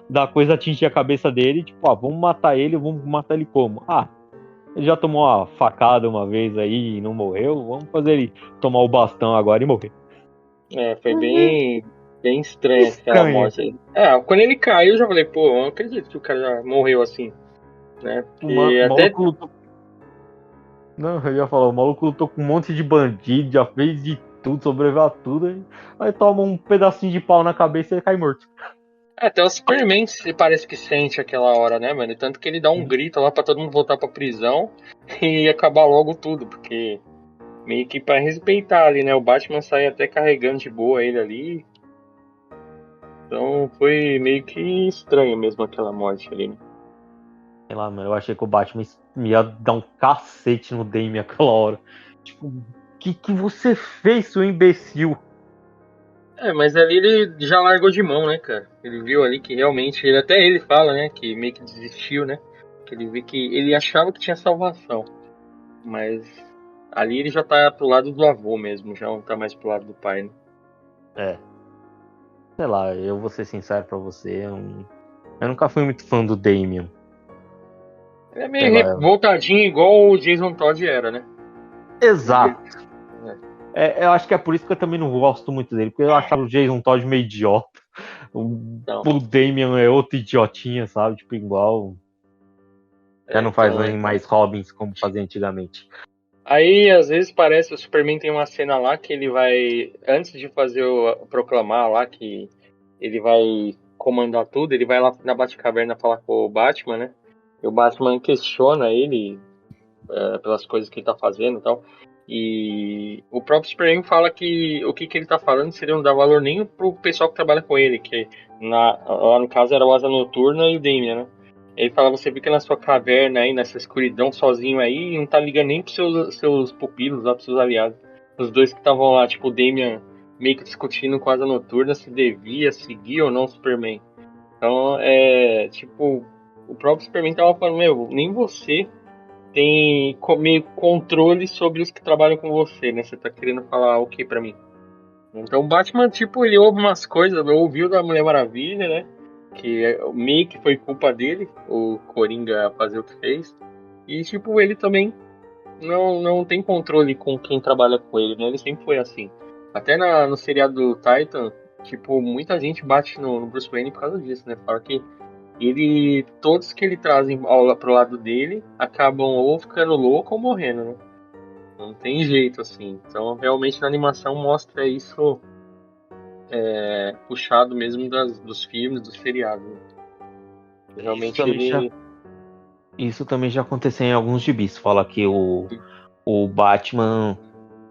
da coisa atingir a cabeça dele, tipo, vamos matar ele como? Ele já tomou uma facada uma vez aí e não morreu. Vamos fazer ele tomar o bastão agora e morrer. Foi bem estranha aquela Estranho. morte aí. Quando ele caiu, eu já falei, pô, eu não acredito que o cara já morreu assim, né? Porque O até. maluco lutou. Não, eu ia falar, o maluco lutou com um monte de bandido, já fez de tudo, sobreviveu a tudo. Aí toma um pedacinho de pau na cabeça e ele cai morto. Até o Superman se parece que sente aquela hora, né, mano? Tanto que ele dá um grito lá pra todo mundo voltar pra prisão e acabar logo tudo, porque meio que pra respeitar ali, né? O Batman sai até carregando de boa ele ali. Então foi meio que estranho mesmo aquela morte ali, né? Sei lá, mano, eu achei que o Batman ia dar um cacete no Damian aquela hora. Tipo, o que você fez, seu imbecil? Mas ali ele já largou de mão, né, cara? Ele viu ali que realmente, até ele fala, né, que meio que desistiu, né? Que ele vê que ele achava que tinha salvação, mas ali ele já tá pro lado do avô mesmo, já não tá mais pro lado do pai, né? É, sei lá, eu vou ser sincero pra você, eu nunca fui muito fã do Damian. Ele é Sei meio lá. revoltadinho, igual o Jason Todd era, né? Exato. É. Eu acho que é por isso que eu também não gosto muito dele, porque eu achava o Jason Todd meio idiota. Então, O Damian é outro idiotinha, sabe? Tipo, igual. Já não faz então, mais Robins como fazia antigamente. aí, às vezes, parece o Superman tem uma cena lá que ele vai, antes de fazer proclamar lá que ele vai comandar tudo, ele vai lá na Batcaverna falar com o Batman, né? E o Batman questiona ele pelas coisas que ele tá fazendo e tal. E o próprio Superman fala que o que ele tá falando seria não dar valor nem pro pessoal que trabalha com ele, que lá no caso era o Asa Noturna e o Damian, né? Ele fala, você fica na sua caverna aí, nessa escuridão, sozinho aí, e não tá ligando nem pros seus pupilos lá, pros seus aliados. Os dois que estavam lá, tipo, o Damian meio que discutindo com a Asa Noturna se devia seguir ou não o Superman. Então, tipo, o próprio Superman tava falando, meu, nem você tem meio controle sobre os que trabalham com você, né? Você tá querendo falar o que pra mim? Então o Batman, tipo, ele ouve umas coisas, ouviu da Mulher Maravilha, né? Que meio que foi culpa dele, o Coringa fazer o que fez. E, tipo, ele também não tem controle com quem trabalha com ele, né? Ele sempre foi assim. Até no seriado do Titan, tipo, muita gente bate no Bruce Wayne por causa disso, né? Fala que todos que ele trazem pro lado dele acabam ou ficando louco ou morrendo, né? Não tem jeito assim. Então, realmente na animação mostra isso puxado mesmo dos filmes, dos seriados, né? Isso Realmente também já, ele. isso também já aconteceu em alguns gibis. Fala que o Batman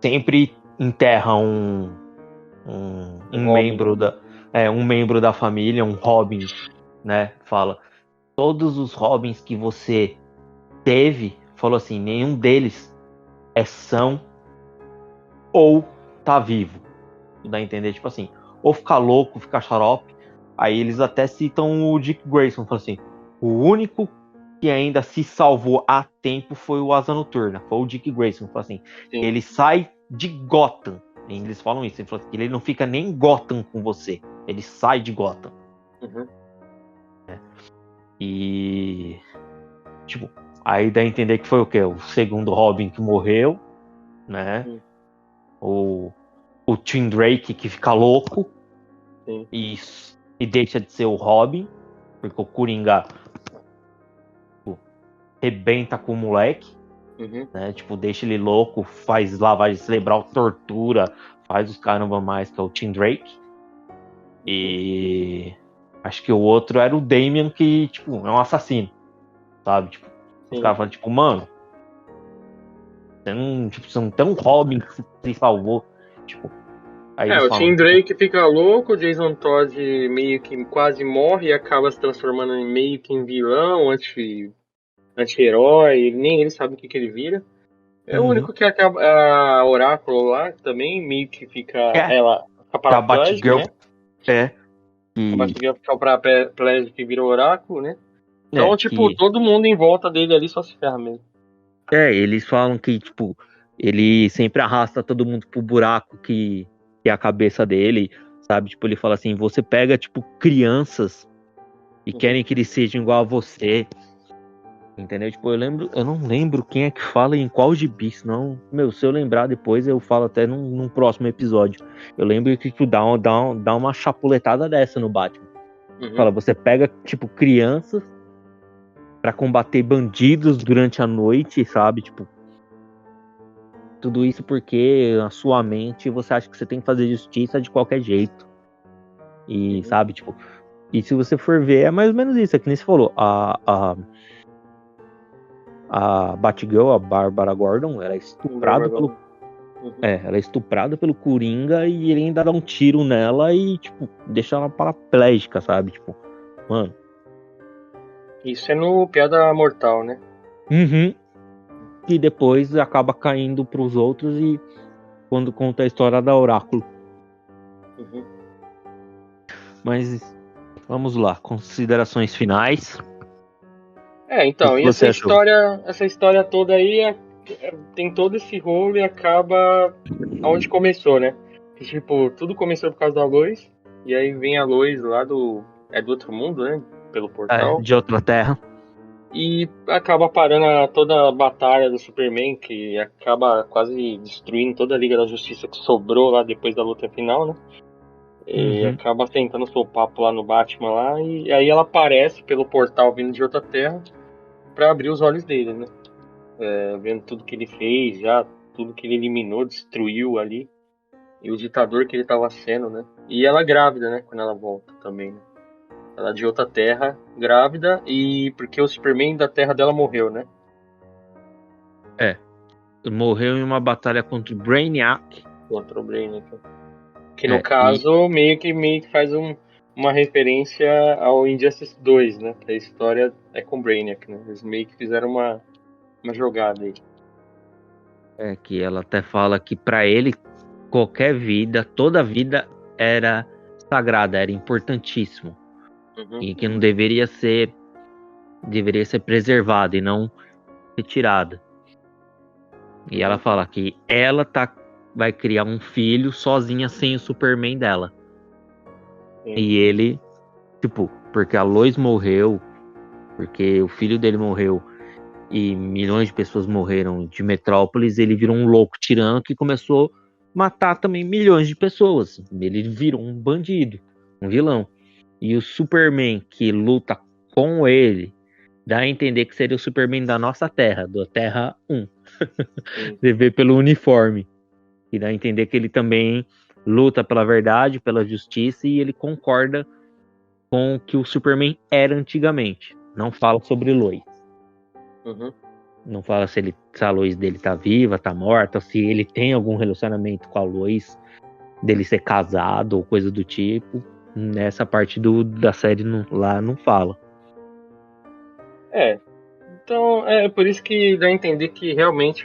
sempre enterra O um Robin, né? membro um membro da família, um Robin, né? Fala, todos os Robins que você teve, falou assim, nenhum deles é são ou tá vivo. Dá a entender, tipo assim, ou ficar louco, ficar xarope. Aí eles até citam o Dick Grayson, falam assim, o único que ainda se salvou a tempo foi o Asa Noturna, foi o Dick Grayson, falam assim, Sim. ele sai de Gotham. Eles falam isso, assim, ele não fica nem em Gotham com você, ele sai de Gotham. Uhum. E tipo, aí dá a entender que foi o quê? O segundo Robin que morreu, né? Sim. O, o Tim Drake que fica louco Sim. e deixa de ser o Robin, porque o Coringa rebenta com o moleque, Uhum. né? Tipo, deixa ele louco, faz lavagem cerebral, tortura, faz os caramba mais, que é o Tim Drake. E acho que o outro era o Damian, que, tipo, é um assassino, sabe? Tipo, os Sim. caras falam, tipo, mano, você não tem um Robin que se salvou. Tipo, aí eles O falam, Tim tipo, Drake fica louco, o Jason Todd meio que quase morre e acaba se transformando em meio que em vilão, anti-herói, nem ele sabe o que ele vira. É o uhum. único que acaba. A Oráculo lá também meio que fica. É, Ela fica que a paraplégica, Batgirl né? é, A que, Batgirl fica paraplégica e vira Oráculo, né? Então, tipo, que todo mundo em volta dele ali só se ferra mesmo. eles falam que, tipo, ele sempre arrasta todo mundo pro buraco que é a cabeça dele, sabe? Tipo, ele fala assim, você pega, tipo, crianças e Uhum. querem que eles sejam igual a você. Entendeu? Tipo, eu não lembro quem é que fala em qual gibi, senão, meu, se eu lembrar depois, eu falo até num próximo episódio. Eu lembro que tu dá uma chapuletada dessa no Batman. Fala, você pega, tipo, crianças pra combater bandidos durante a noite, sabe? Tipo, tudo isso porque na sua mente você acha que você tem que fazer justiça de qualquer jeito. E, sabe, tipo, e se você for ver, é mais ou menos isso, é que nem você falou, a Batgirl, a Bárbara Gordon, ela é estuprada ela é estuprada pelo Coringa e ele ainda dá um tiro nela e, tipo, deixa ela paraplégica, sabe? Tipo, mano. Isso é no Piada Mortal, né? Uhum. E depois acaba caindo pros outros e quando conta a história da Oráculo. Mas vamos lá, considerações finais. Então, O que e você achou? essa história toda aí tem todo esse rolo e acaba onde começou, né? Que, tipo, tudo começou por causa da Lois, e aí vem a Lois lá do outro mundo, né? Pelo portal. De outra terra. E acaba parando toda a batalha do Superman, que acaba quase destruindo toda a Liga da Justiça que sobrou lá depois da luta final, né? E acaba tentando seu papo lá no Batman lá, e aí ela aparece pelo portal vindo de outra terra pra abrir os olhos dele, né? Vendo tudo que ele fez já, tudo que ele eliminou, destruiu ali, e o ditador que ele tava sendo, né? E ela grávida, né? Quando ela volta também, né? Ela é de outra terra, grávida, e porque o Superman da terra dela morreu, né? Morreu em uma batalha contra o Brainiac. Contra o Brainiac. Que no caso meio que faz uma referência ao Injustice 2, né? Que a história é com o Brainiac, né? Eles meio que fizeram uma jogada aí. Que ela até fala que pra ele qualquer vida, toda vida era sagrada, era importantíssimo. E que não deveria ser preservada e não retirada. E ela fala que ela vai criar um filho sozinha sem o Superman dela. E ele, tipo, porque a Lois morreu, porque o filho dele morreu e milhões de pessoas morreram de Metrópolis, ele virou um louco tirano que começou a matar também milhões de pessoas. Ele virou um bandido, um vilão. E o Superman que luta com ele dá a entender que seria o Superman da nossa Terra, da Terra 1. Você vê pelo uniforme. E dá a entender que ele também luta pela verdade, pela justiça, e ele concorda com o que o Superman era antigamente. Não fala sobre Lois. Não fala se a Lois dele tá viva, tá morta, se ele tem algum relacionamento com a Lois, dele ser casado ou coisa do tipo. Nessa parte da série lá não fala. Então é por isso que dá a entender que realmente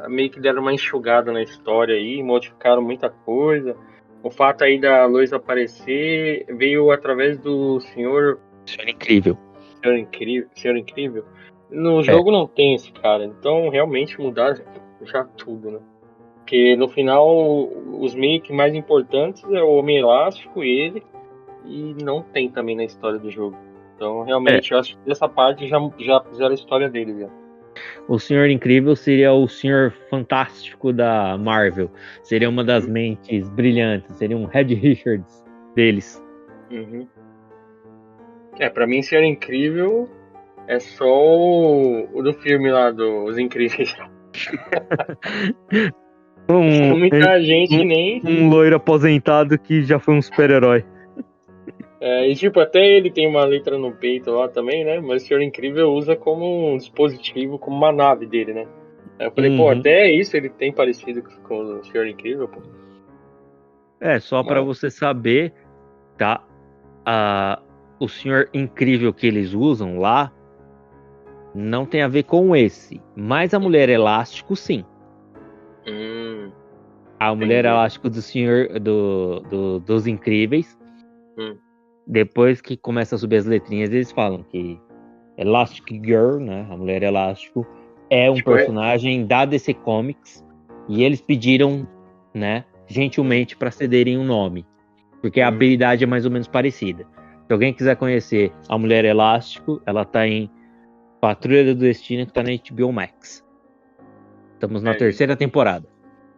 meio que deram uma enxugada na história aí, modificaram muita coisa. O fato aí da Lois aparecer veio através do Senhor Incrível. Senhor Incrível. No jogo não tem esse cara, então realmente mudaram já tudo, né? Porque no final os meio que mais importantes é o Homem Elástico, ele, e não tem também na história do jogo. Então realmente eu acho que dessa parte já fizeram a história dele já. O Senhor Incrível seria o Senhor Fantástico da Marvel. Seria uma das mentes brilhantes. Seria um Reed Richards deles. Pra mim Senhor Incrível é só o do filme lá dos Incríveis. Muita gente nem... Um loiro aposentado que já foi um super-herói. E tipo, até ele tem uma letra no peito lá também, né? Mas o Senhor Incrível usa como um dispositivo, como uma nave dele, né? Aí eu falei, pô, até isso ele tem parecido com o Senhor Incrível, pô. Só pra você saber, tá? O Senhor Incrível que eles usam lá não tem a ver com esse. Mas a Mulher Elástico, sim. A Mulher Elástico do Senhor dos Incríveis. Depois que começa a subir as letrinhas, eles falam que Elastic Girl, né, a Mulher Elástico, é um personagem da DC Comics e eles pediram, né, gentilmente para cederem um nome, porque a habilidade é mais ou menos parecida. Se alguém quiser conhecer a Mulher Elástico, ela tá em Patrulha do Destino, que tá na HBO Max. Estamos na terceira temporada.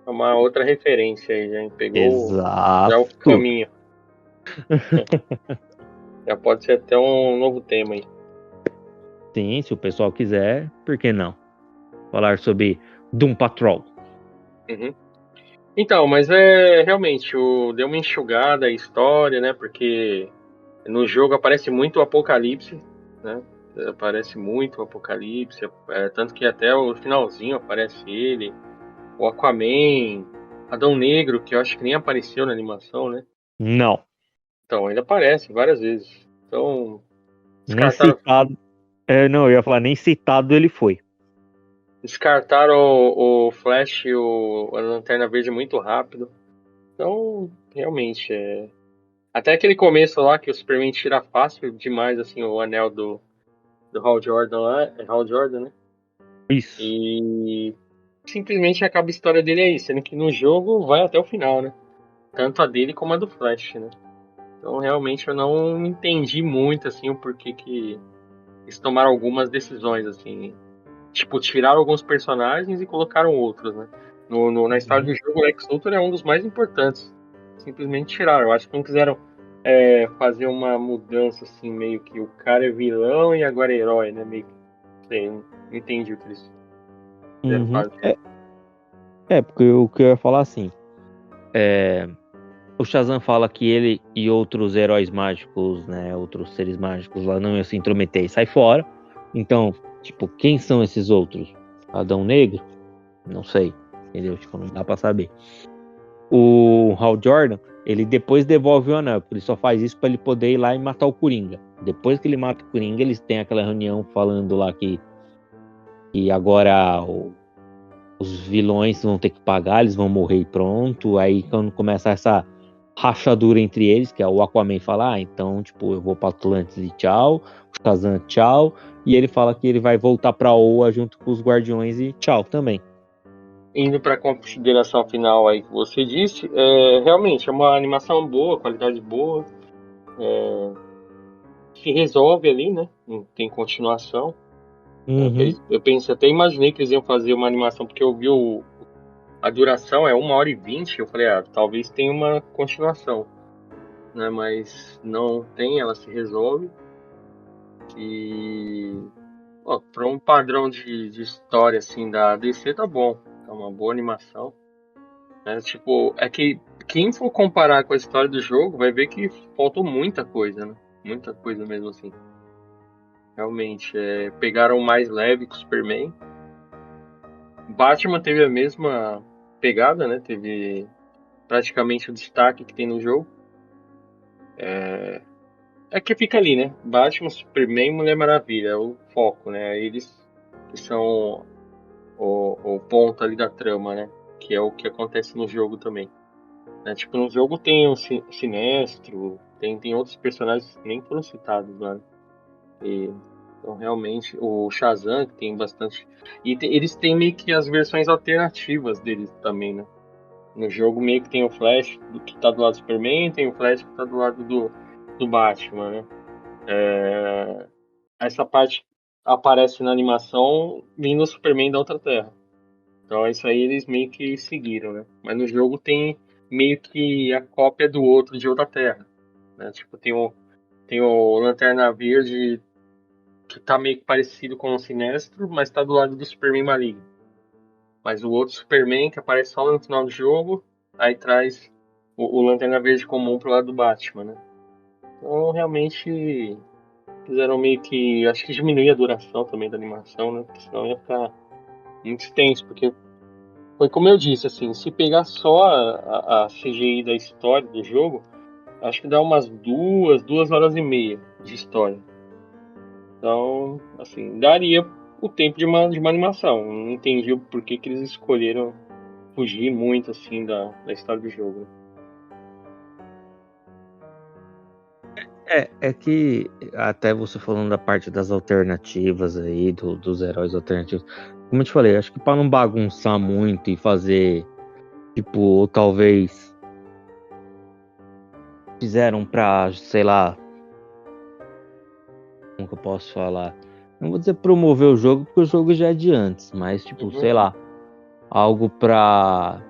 É uma outra referência aí, já pegou já o Exato. caminho. Já pode ser até um novo tema aí. Sim, se o pessoal quiser, por que não? Falar sobre Doom Patrol. Uhum. Então, mas realmente, deu uma enxugada a história, né? Porque no jogo aparece muito o Apocalipse, né? Aparece muito o Apocalipse, tanto que até o finalzinho aparece ele, o Aquaman, Adão Negro, que eu acho que nem apareceu na animação, né? Não. Então, ele aparece várias vezes. Então, Nem descartaram, citado. Não, eu ia falar, nem citado ele foi. descartaram o Flash e a Lanterna Verde muito rápido. Então, realmente, até aquele começo lá que o Superman tira fácil demais, assim, o anel do Hal Jordan lá, é Hal Jordan, né? Isso. E simplesmente acaba a história dele aí, sendo que no jogo vai até o final, né? Tanto a dele como a do Flash, né? Então realmente eu não entendi muito, assim, o porquê que eles tomaram algumas decisões, assim. Tipo, tiraram alguns personagens e colocaram outros, né? Na história do jogo, o Lex Luthor é um dos mais importantes. Simplesmente tiraram. Eu acho que não quiseram fazer uma mudança, assim, meio que o cara é vilão e agora é herói, né? Meio que, sei, não entendi o que eles quiseram Uhum. fazer. Porque o que eu ia falar assim. O Shazam fala que ele e outros heróis mágicos, né? Outros seres mágicos lá não iam se intrometer e sai fora. Então, tipo, quem são esses outros? Adão Negro? Não sei. Entendeu? Tipo, não dá pra saber. O Hal Jordan, ele depois devolve o anel, porque ele só faz isso pra ele poder ir lá e matar o Coringa. Depois que ele mata o Coringa, eles têm aquela reunião falando lá que agora os vilões vão ter que pagar, eles vão morrer e pronto. Aí quando começa essa rachadura entre eles, que é o Aquaman fala, então, tipo, eu vou pra Atlantis e tchau, o Shazam tchau, e ele fala que ele vai voltar pra Oa junto com os Guardiões e tchau também. Indo para a consideração final aí que você disse, realmente é uma animação boa, qualidade boa, se resolve ali, né? Não tem continuação. Uhum. Eu pensei, até imaginei que eles iam fazer uma animação, porque eu vi a duração é 1h20, eu falei, talvez tenha uma continuação, né? Mas não tem, ela se resolve. E para um padrão de história assim da DC tá bom, é uma boa animação. Né? Tipo, é que quem for comparar com a história do jogo vai ver que faltou muita coisa, né? Muita coisa mesmo assim. Realmente, pegaram mais leve que o Superman. Batman teve a mesma pegada, né? Teve praticamente o destaque que tem no jogo. É que fica ali, né? Batman, Superman e Mulher Maravilha, é o foco, né? Eles que são o ponto ali da trama, né? Que é o que acontece no jogo também. Né? Tipo, no jogo tem o Sinestro, tem outros personagens que nem foram citados lá. Né? Então, realmente, o Shazam, que tem bastante. E eles têm meio que as versões alternativas deles também, né? No jogo meio que tem o Flash que tá do lado do Superman, tem o Flash que tá do lado do Batman, né? Essa parte aparece na animação vindo o Superman da outra Terra. Então isso aí eles meio que seguiram, né? Mas no jogo tem meio que a cópia do outro de outra Terra, né? Tipo, tem o Lanterna Verde que tá meio que parecido com o Sinestro, mas tá do lado do Superman maligno. Mas o outro Superman que aparece só no final do jogo, aí traz o Lanterna Verde comum pro lado do Batman, né? Então realmente fizeram meio que, acho que diminuir a duração também da animação, né? Porque senão ia ficar muito extenso, porque foi como eu disse, assim, se pegar só a CGI da história do jogo, acho que dá umas 2 horas e meia de história. Então, assim, daria o tempo de uma animação. Não entendi o porquê que eles escolheram fugir muito, assim, da história do jogo. Né? É que até você falando da parte das alternativas aí, dos heróis alternativos, como eu te falei, acho que pra não bagunçar muito e fazer, tipo, ou talvez fizeram pra, sei lá, como que eu posso falar? não vou dizer promover o jogo, porque o jogo já é de antes, mas tipo, sei lá, algo pra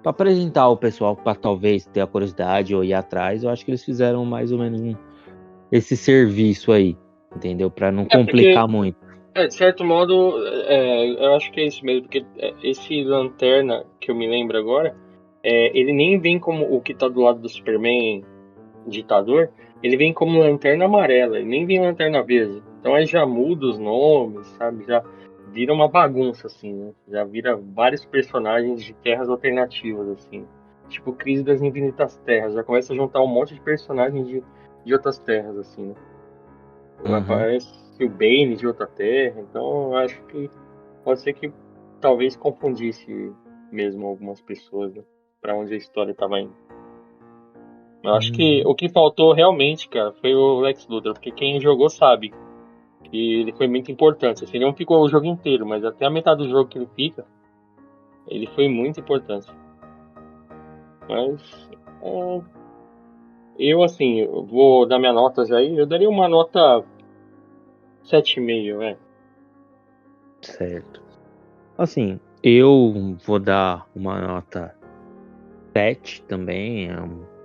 apresentar o pessoal, pra talvez ter a curiosidade ou ir atrás. Eu acho que eles fizeram mais ou menos esse serviço aí, entendeu? Pra não Porque, complicar muito. de certo modo, eu acho que é isso mesmo, porque esse Lanterna, que eu me lembro agora, ele nem vem como o que tá do lado do Superman ditador, ele vem como Lanterna Amarela, ele nem vem Lanterna Verde. Então aí já muda os nomes, sabe? Já vira uma bagunça, assim, né? Já vira vários personagens de terras alternativas, assim. Tipo Crise das Infinitas Terras. Já começa a juntar um monte de personagens de outras terras, assim, né? Uhum. Aparece o Bane de outra terra. Então eu acho que pode ser que talvez confundisse mesmo algumas pessoas, né? Pra onde a história tava indo. Eu acho que Uhum. o que faltou realmente, cara, foi o Lex Luthor, porque quem jogou sabe que ele foi muito importante. Assim, ele não ficou o jogo inteiro, mas até a metade do jogo que ele fica, ele foi muito importante. Mas eu, assim, eu vou dar minha nota já aí. Eu daria uma nota 7,5, é. Certo. Assim, eu vou dar uma nota 7 também.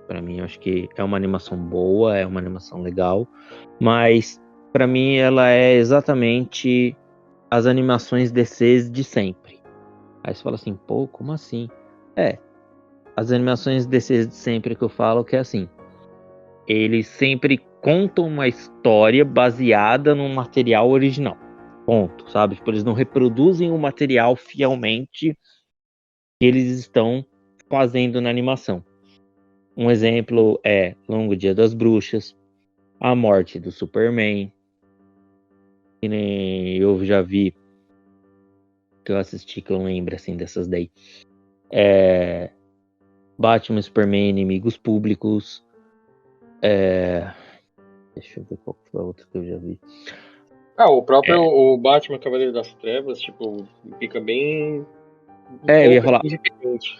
Pra mim, eu acho que é uma animação boa, é uma animação legal, mas pra mim ela é exatamente as animações DCs de sempre. Aí você fala assim, pô, como assim? É, as animações DCs de sempre que eu falo que é assim, eles sempre contam uma história baseada num material original. Ponto, sabe? Tipo, eles não reproduzem o material fielmente que eles estão fazendo na animação. Um exemplo é Longo Dia das Bruxas, A Morte do Superman, que nem eu já vi, que eu assisti, que eu lembro assim dessas daí. Batman e Superman, Inimigos Públicos. Deixa eu ver qual foi a outra que eu já vi. O próprio o Batman Cavaleiro das Trevas, tipo, fica bem um Eu ia pouco falar, independente.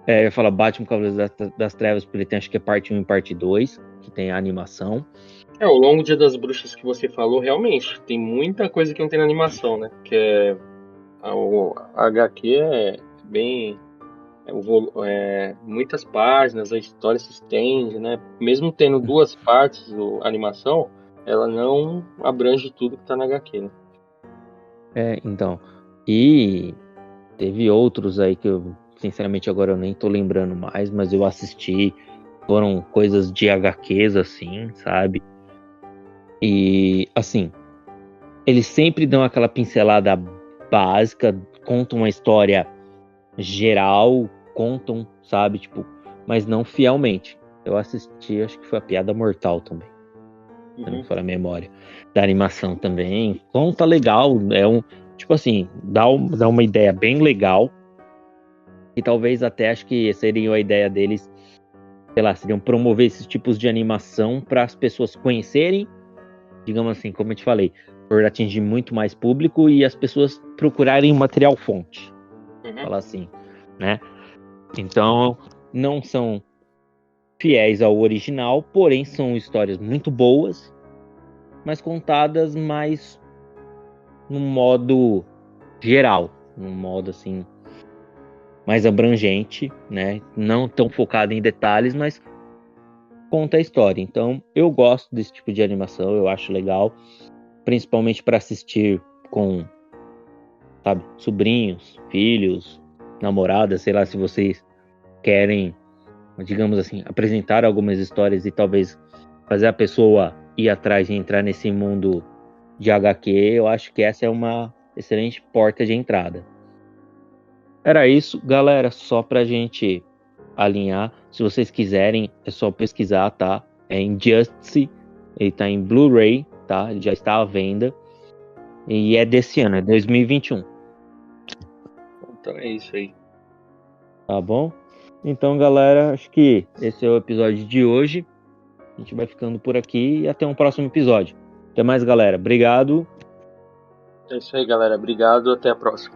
eu ia falar Batman Cavaleiros das Trevas, porque ele tem acho que é parte 1 e parte 2, que tem a animação. O Longo Dia das Bruxas que você falou, realmente, tem muita coisa que não tem na animação, né? Que é o HQ é bem muitas páginas, a história se estende, né? Mesmo tendo duas partes, a animação, ela não abrange tudo que tá na HQ, né? Então. E teve outros aí que eu, sinceramente, agora eu nem tô lembrando mais, mas eu assisti. Foram coisas de HQs, assim, sabe? E, assim, eles sempre dão aquela pincelada básica, contam uma história geral, contam, sabe? Tipo, mas não fielmente. Eu assisti, acho que foi a Piada Mortal também, se não me Uhum. falha a memória. Da animação também. Conta legal, tipo assim, dá uma ideia bem legal. E talvez até acho que seria a ideia deles, sei lá, seriam promover esses tipos de animação para as pessoas conhecerem, digamos assim, como eu te falei, por atingir muito mais público e as pessoas procurarem material fonte, Uhum. falar assim, né? Então, não são fiéis ao original, porém são histórias muito boas, mas contadas mais num modo geral, num modo assim mais abrangente, né? Não tão focado em detalhes, mas conta a história. Então, eu gosto desse tipo de animação, eu acho legal, principalmente para assistir com, sabe, sobrinhos, filhos, namoradas, sei lá, se vocês querem, digamos assim, apresentar algumas histórias e talvez fazer a pessoa ir atrás e entrar nesse mundo de HQ, eu acho que essa é uma excelente porta de entrada. Era isso, galera, só pra gente alinhar. Se vocês quiserem, é só pesquisar, tá? É Injustice, ele tá em Blu-ray, tá? Ele já está à venda. E é desse ano, é 2021, Então é isso aí. tá bom? Então, galera, acho que esse é o episódio de hoje. A gente vai ficando por aqui e até um próximo episódio. Até mais, galera. Obrigado. É isso aí, galera. Obrigado. Até a próxima.